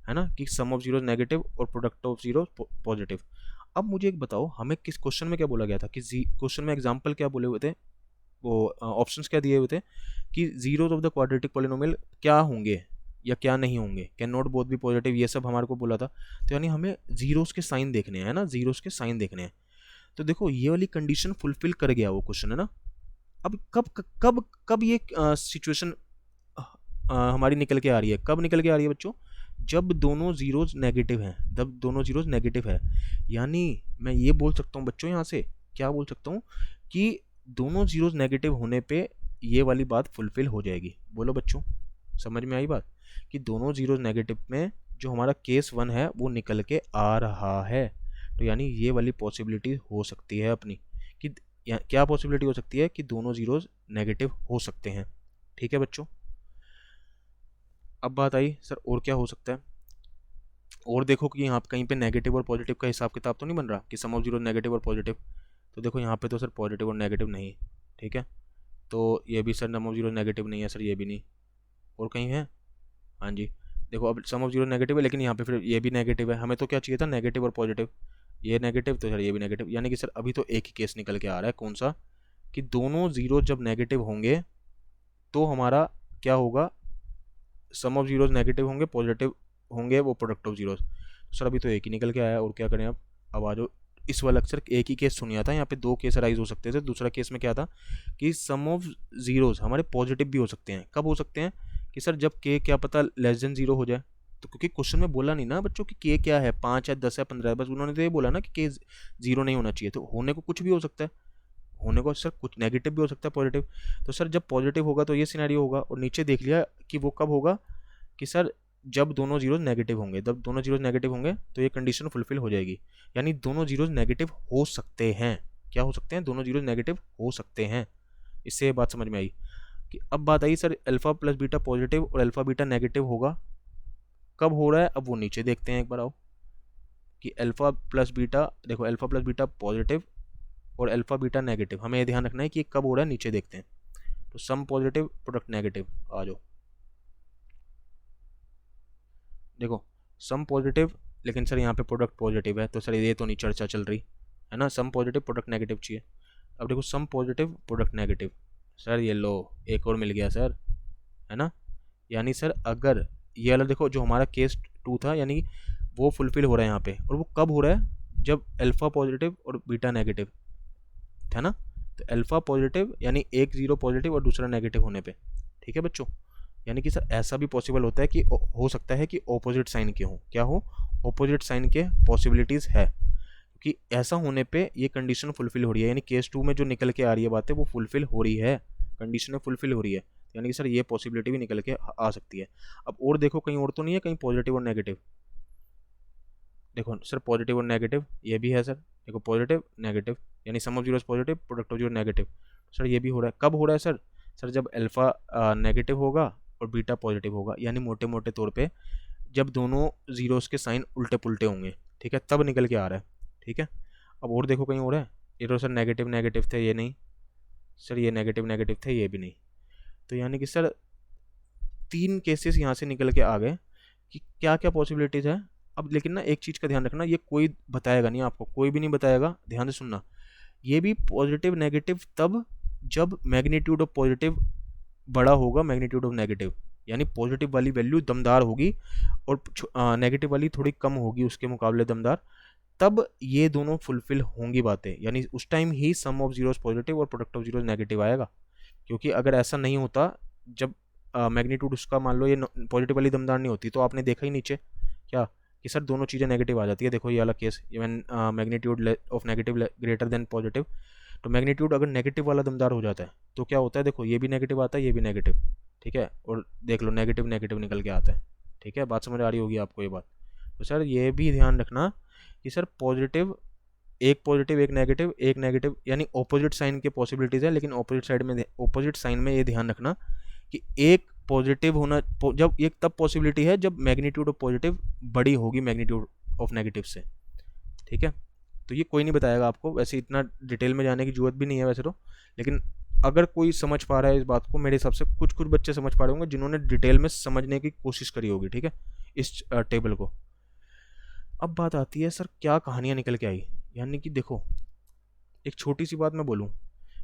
है ना, कि सम ऑफ जीरो नेगेटिव और प्रोडक्ट ऑफ जीरो पॉजिटिव। अब मुझे एक बताओ, हमें किस क्वेश्चन में क्या बोला गया था, कि क्वेश्चन में एग्जाम्पल क्या बोले हुए थे, वो ऑप्शंस क्या दिए हुए थे, कि zeros of the quadratic polynomial क्या होंगे या क्या नहीं होंगे, can not both be positive, ये सब हमारे को बोला था। तो यानी हमें जीरोस के साइन देखने हैं ना, जीरोस के साइन देखने हैं। तो देखो ये वाली कंडीशन फुलफिल कर गया वो क्वेश्चन, है ना। अब कब कब कब ये सिचुएशन हमारी निकल के आ रही है, कब निकल के आ रही है बच्चों, जब दोनों जीरोज नेगेटिव हैं, जब दोनों जीरोज नेगेटिव है। यानी मैं ये बोल सकता हूँ बच्चों, यहाँ से क्या बोल सकता हूँ, कि दोनों जीरोज नेगेटिव होने पे ये वाली बात फुलफिल हो जाएगी। बोलो बच्चों, समझ में आई बात, कि दोनों जीरोज नेगेटिव में जो हमारा केस वन है वो निकल के आ रहा है। तो यानी ये वाली पॉसिबिलिटी हो सकती है अपनी, कि क्या पॉसिबिलिटी हो सकती है, कि दोनों जीरोज नेगेटिव हो सकते हैं, ठीक है बच्चों। अब बात आई सर और क्या हो सकता है, और देखो कि यहाँ पे कहीं पे नेगेटिव और पॉजिटिव का हिसाब किताब तो नहीं बन रहा, कि सम ऑफ जीरो नेगेटिव और पॉजिटिव। तो देखो यहाँ पे तो सर पॉजिटिव और नेगेटिव नहीं, ठीक है। तो ये भी sir sum of zero negative नहीं है सर, ये भी नहीं, और कहीं है, हाँ जी। देखो अब सम ऑफ जीरो नेगेटिव है, लेकिन यहाँ पे फिर ये भी नेगेटिव है। हमें तो क्या चाहिए था, नेगेटिव और पॉजिटिव, ये नेगेटिव तो सर ये भी नेगेटिव। यानी कि सर अभी तो एक ही केस निकल के आ रहा है, कौन सा, कि दोनों जीरो जब नेगेटिव होंगे तो हमारा क्या होगा, सम ऑफ जीरोज नेगेटिव होंगे, पॉजिटिव होंगे वो प्रोडक्ट ऑफ जीरोज। सर अभी तो एक ही निकल के आया, और क्या करें अब आ जाओ इस वाला। अक्सर एक ही केस सुनिया था, यहाँ पे दो केस राइज हो सकते थे। दूसरा केस में क्या था, कि सम ऑफ जीरोज हमारे पॉजिटिव भी हो सकते हैं। कब हो सकते हैं, कि सर जब के क्या पता लेस देन जीरो हो जाए। तो क्योंकि क्वेश्चन में बोला नहीं ना बच्चों कि के क्या है, 5 है, 10 है, 15 है, बस उन्होंने तो ये बोला ना कि के जीरो नहीं होना चाहिए। तो होने को कुछ भी हो सकता है, होने को सर कुछ नेगेटिव भी हो सकता है, पॉजिटिव। तो सर जब पॉजिटिव होगा तो ये सिनेरियो होगा, और नीचे देख लिया कि वो कब होगा, कि सर जब दोनों जीरोज नेगेटिव होंगे। जब दोनों जीरोज नेगेटिव होंगे तो ये कंडीशन फुलफिल हो जाएगी, यानी दोनों जीरोज नेगेटिव हो सकते हैं। क्या हो सकते हैं, दोनों जीरोज नेगेटिव हो सकते हैं। इससे ये बात समझ में आई। कि अब बात आई sir alpha plus beta positive और अल्फा बीटा नेगेटिव होगा, कब हो रहा है, अब वो नीचे देखते हैं एक बार आओ, कि अल्फा प्लस बीटा, देखो अल्फा प्लस बीटा पॉजिटिव और अल्फा बीटा नेगेटिव, हमें ये ध्यान रखना है कि ये कब हो रहा है, नीचे देखते हैं। तो सम पॉजिटिव प्रोडक्ट नेगेटिव, आ जाओ देखो सम पॉजिटिव, लेकिन सर यहाँ पे प्रोडक्ट पॉजिटिव है, तो सर ये तो नहीं चर्चा चल रही है ना, सम पॉजिटिव प्रोडक्ट नेगेटिव चाहिए। अब देखो sum positive product negative, sir ये लो एक और मिल गया सर, है ना। यानी सर अगर ये वाला देखो जो हमारा केस 2 था, यानी वो फुलफिल हो रहा है यहाँ पे, और वो कब हो रहा है, जब अल्फा पॉजिटिव और बीटा नेगेटिव है ना। तो अल्फा पॉजिटिव यानी एक जीरो पॉजिटिव और दूसरा नेगेटिव होने पे, ठीक है बच्चों। यानी कि सर ऐसा भी पॉसिबल होता है कि हो सकता है कि ऑपोजिट साइन के हो, क्या हो, ऑपोजिट साइन के पॉसिबिलिटीज़ है, कि ऐसा होने पे ये कंडीशन फुलफिल हो रही है, यानी केस 2 में जो निकल के आ रही है बातें वो फुलफिल हो रही है, कंडीशन फुलफिल हो रही है, यानी कि सर ये पॉसिबिलिटी भी निकल के आ सकती है। अब और देखो कहीं और तो नहीं है, कहीं पॉजिटिव और नेगेटिव, देखो सर पॉजिटिव और नेगेटिव ये भी है सर, देखो पॉजिटिव नेगेटिव यानी sum of zeros positive product of zero negative, sir ये भी हो रहा है। कब हो रहा है सर, सर जब अल्फा नेगेटिव होगा और बीटा पॉजिटिव होगा, यानी मोटे मोटे तौर पे जब दोनों जीरोस के साइन उल्टे पुल्टे होंगे, ठीक है, तब निकल के आ रहा है, ठीक है। अब और देखो कहीं हो रहा है, ये तो सर नेगेटिव नेगेटिव थे, ये नहीं सर, ये नेगेटिव नेगेटिव थे, ये भी नहीं, तो यानी कि सर 3 केसेस यहाँ से निकल के आ गए कि क्या क्या पॉसिबिलिटीज़ है। अब लेकिन ना एक चीज़ का ध्यान रखना, ये कोई बताएगा नहीं आपको, कोई भी नहीं बताएगा, ध्यान से सुनना, ये भी पॉजिटिव नेगेटिव तब जब मैग्नीट्यूड ऑफ पॉजिटिव बड़ा होगा मैग्नीट्यूड ऑफ नेगेटिव, यानी पॉजिटिव वाली वैल्यू दमदार होगी और नेगेटिव वाली थोड़ी कम होगी उसके मुकाबले दमदार, तब ये दोनों फुलफिल होंगी बातें, यानी उस टाइम ही सम ऑफ जीरोस पॉजिटिव और प्रोडक्ट ऑफ जीरोस नेगेटिव आएगा। क्योंकि अगर ऐसा नहीं होता, जब मैग्नीट्यूड उसका मान लो ये पॉजिटिव वाली दमदार नहीं होती, तो आपने देखा ही नीचे क्या कि सर दोनों चीज़ें नेगेटिव आ जाती है। देखो ये वाला case, even magnitude of negative greater than positive, तो मैग्नीट्यूड अगर नेगेटिव वाला दमदार हो जाता है तो क्या होता है, देखो ये भी नेगेटिव आता है, ये भी नेगेटिव, ठीक है, और देख लो नेगेटिव नेगेटिव निकल के आता है, ठीक है, बात समझ आ रही होगी आपको ये बात। तो सर ये भी ध्यान रखना कि सर पॉजिटिव एक नेगेटिव यानी ऑपोजिट साइन के पॉसिबिलिटीज़ है, लेकिन ऑपोजिट साइन में ये ध्यान रखना कि एक पॉजिटिव होना, जब एक तब पॉसिबिलिटी है जब मैग्नीट्यूड ऑफ पॉजिटिव बड़ी होगी मैग्नीट्यूड ऑफ नेगेटिव से, ठीक है। तो ये कोई नहीं बताएगा आपको, वैसे इतना डिटेल में जाने की जरूरत भी नहीं है वैसे तो, लेकिन अगर कोई समझ पा रहा है इस बात को, मेरे हिसाब से कुछ कुछ बच्चे समझ पा रहे होंगे जिन्होंने डिटेल में समझने की कोशिश करी होगी, ठीक है, इस टेबल को। अब बात आती है सर क्या कहानियाँ निकल के आई, यानी कि देखो एक छोटी सी बात मैं बोलूँ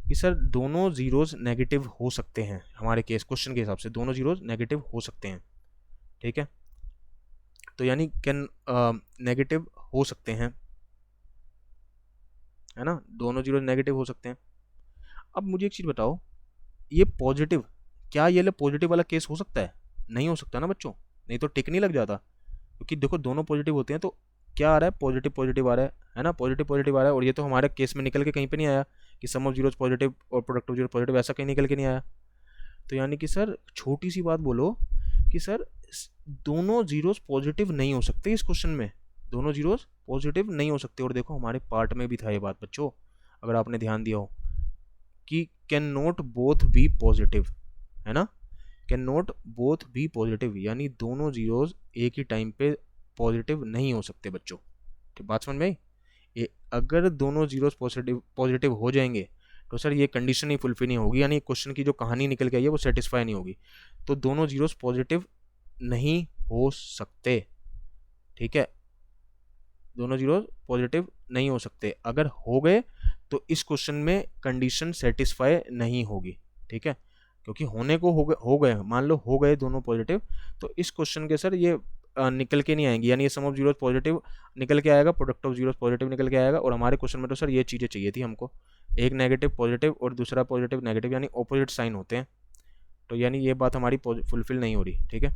कि सर दोनों जीरोज नेगेटिव हो सकते हैं, हमारे केस क्वेश्चन के हिसाब से दोनों जीरोज नेगेटिव हो सकते हैं, ठीक है, तो यानी कैन नेगेटिव हो सकते हैं, है ना, दोनों जीरोज नेगेटिव हो सकते हैं। अब मुझे एक चीज़ बताओ, ये पॉजिटिव, क्या ये पॉजिटिव वाला केस हो सकता है? नहीं हो सकता ना बच्चों, नहीं तो टिक नहीं लग जाता, क्योंकि देखो दोनों पॉजिटिव होते हैं तो क्या आ रहा है, पॉजिटिव पॉजिटिव आ रहा है ना, पॉजिटिव पॉजिटिव आ रहा है, और ये तो हमारे केस में निकल के कहीं पे नहीं आया कि सम ऑफ जीरोस पॉजिटिव और प्रोडक्ट ऑफ जीरो पॉजिटिव, ऐसा कहीं निकल के नहीं आया। तो यानी कि सर छोटी सी बात बोलो कि सर दोनों जीरोस पॉजिटिव नहीं हो सकते, इस क्वेश्चन में दोनों जीरोस पॉजिटिव नहीं हो सकते। और देखो हमारे पार्ट में भी था ये बात बच्चों, अगर आपने ध्यान दिया हो, कि can not both be positive, है ना, can not both be positive, यानी दोनों जीरोस एक ही टाइम पे पॉजिटिव नहीं हो सकते बच्चों, ठीक बात समझ में आई। ये अगर दोनों जीरोस पॉजिटिव हो जाएंगे तो सर ये कंडीशन ही फुलफिल नहीं होगी, यानी क्वेश्चन की जो कहानी निकल के आई है वो सेटिस्फाई नहीं होगी, तो दोनों जीरोस पॉजिटिव नहीं हो सकते, ठीक है, दोनों जीरोस पॉजिटिव नहीं हो सकते, अगर हो गए तो इस क्वेश्चन में कंडीशन सेटिस्फाई नहीं होगी, ठीक है, क्योंकि होने को हो गए मान लो हो गए दोनों पॉजिटिव, तो इस क्वेश्चन के सर ये निकल के नहीं आएंगी, यानी ये सम ऑफ जीरोस पॉजिटिव निकल के आएगा, प्रोडक्ट ऑफ जीरोस पॉजिटिव निकल के आएगा, और हमारे क्वेश्चन में तो सर ये चीज़ें चाहिए थी हमको, एक नेगेटिव पॉजिटिव और दूसरा पॉजिटिव नेगेटिव, यानी ऑपोजिट साइन होते हैं, तो यानी ये बात हमारी फुलफिल नहीं हो रही, ठीक है।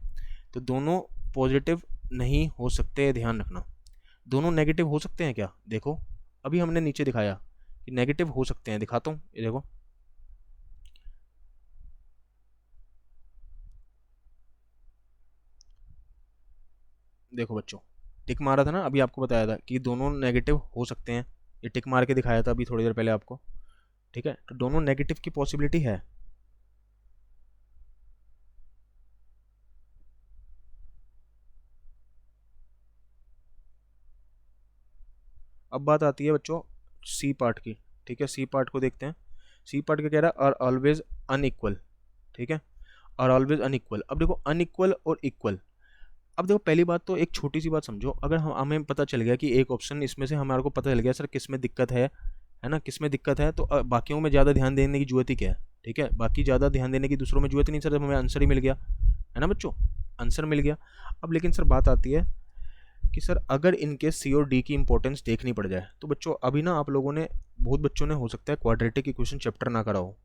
तो दोनों पॉजिटिव नहीं हो सकते, ध्यान रखना। दोनों नेगेटिव हो सकते हैं क्या, देखो अभी हमने नीचे दिखाया कि नेगेटिव हो सकते हैं, दिखाता हूँ, ये देखो देखो बच्चों, टिक मारा था ना, अभी आपको बताया था कि दोनों नेगेटिव हो सकते हैं, ये टिक मार के दिखाया था अभी थोड़ी देर पहले आपको, ठीक है, तो दोनों नेगेटिव की पॉसिबिलिटी है। अब बात आती है बच्चों सी पार्ट की, ठीक है, सी पार्ट को देखते हैं। सी पार्ट क्या कह रहा है, आर ऑलवेज अनइक्वल, ठीक है, आर ऑलवेज अनइक्वल। अब देखो अनइक्वल और इक्वल, अब देखो पहली बात तो एक छोटी सी बात समझो, अगर हमें पता चल गया कि एक ऑप्शन इसमें से हमारे को पता चल गया सर किस में दिक्कत है ना, किस में दिक्कत है, तो बाकियों में ज़्यादा ध्यान देने की जरूरत ही क्या है, ठीक है, बाकी ज़्यादा ध्यान देने की दूसरों में जरूरत ही नहीं सर, जब हमें आंसर ही मिल गया, है ना बच्चों। आंसर मिल गया। अब लेकिन सर बात आती है कि सर अगर इनके सी और डी की इंपॉर्टेंस देखनी पड़ जाए, तो बच्चों अभी ना आप लोगों ने, बहुत बच्चों ने हो सकता है क्वाड्रेटिक इक्वेशन चैप्टर ना करा हो।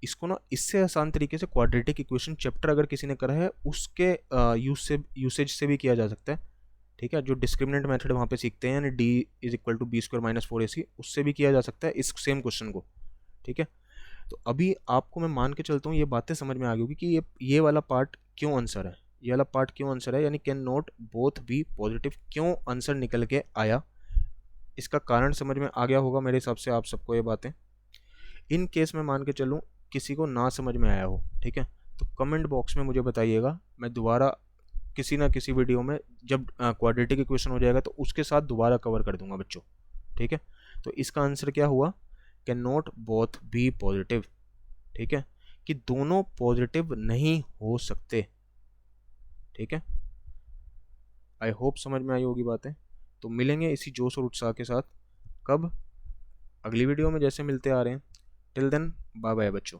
इसको ना इससे आसान तरीके से क्वाड्रेटिक इक्वेशन चैप्टर अगर किसी ने करा है उसके यूसेज से भी किया जा सकता है। ठीक है, जो डिस्क्रिमिनेंट मेथड वहाँ पे सीखते हैं, यानी D is equal to b square minus 4ac, उससे भी किया जा सकता है इस सेम क्वेश्चन को। ठीक है, तो अभी आपको मैं मान के चलता हूँ ये बातें समझ में आ गई होगी कि ये वाला पार्ट क्यों आंसर है, ये वाला पार्ट क्यों आंसर है, यानी can not both be positive क्यों आंसर निकल के आया, इसका कारण समझ में आ गया होगा मेरे हिसाब से आप सबको ये बातें। इन केस में मान के चलूँ किसी को ना समझ में आया हो, ठीक है, तो कमेंट बॉक्स में मुझे बताइएगा, मैं दोबारा किसी ना किसी वीडियो में जब क्वाड्रेटिक इक्वेशन हो जाएगा तो उसके साथ दोबारा कवर कर दूंगा बच्चों। ठीक है, तो इसका आंसर क्या हुआ, can not both be positive. ठीक है, कि दोनों पॉजिटिव नहीं हो सकते। ठीक है, आई होप समझ में आई होगी बातें। तो मिलेंगे इसी जोश और उत्साह के साथ कब, अगली वीडियो में जैसे मिलते आ रहे हैं। टिल देन बाय बाय बच्चों।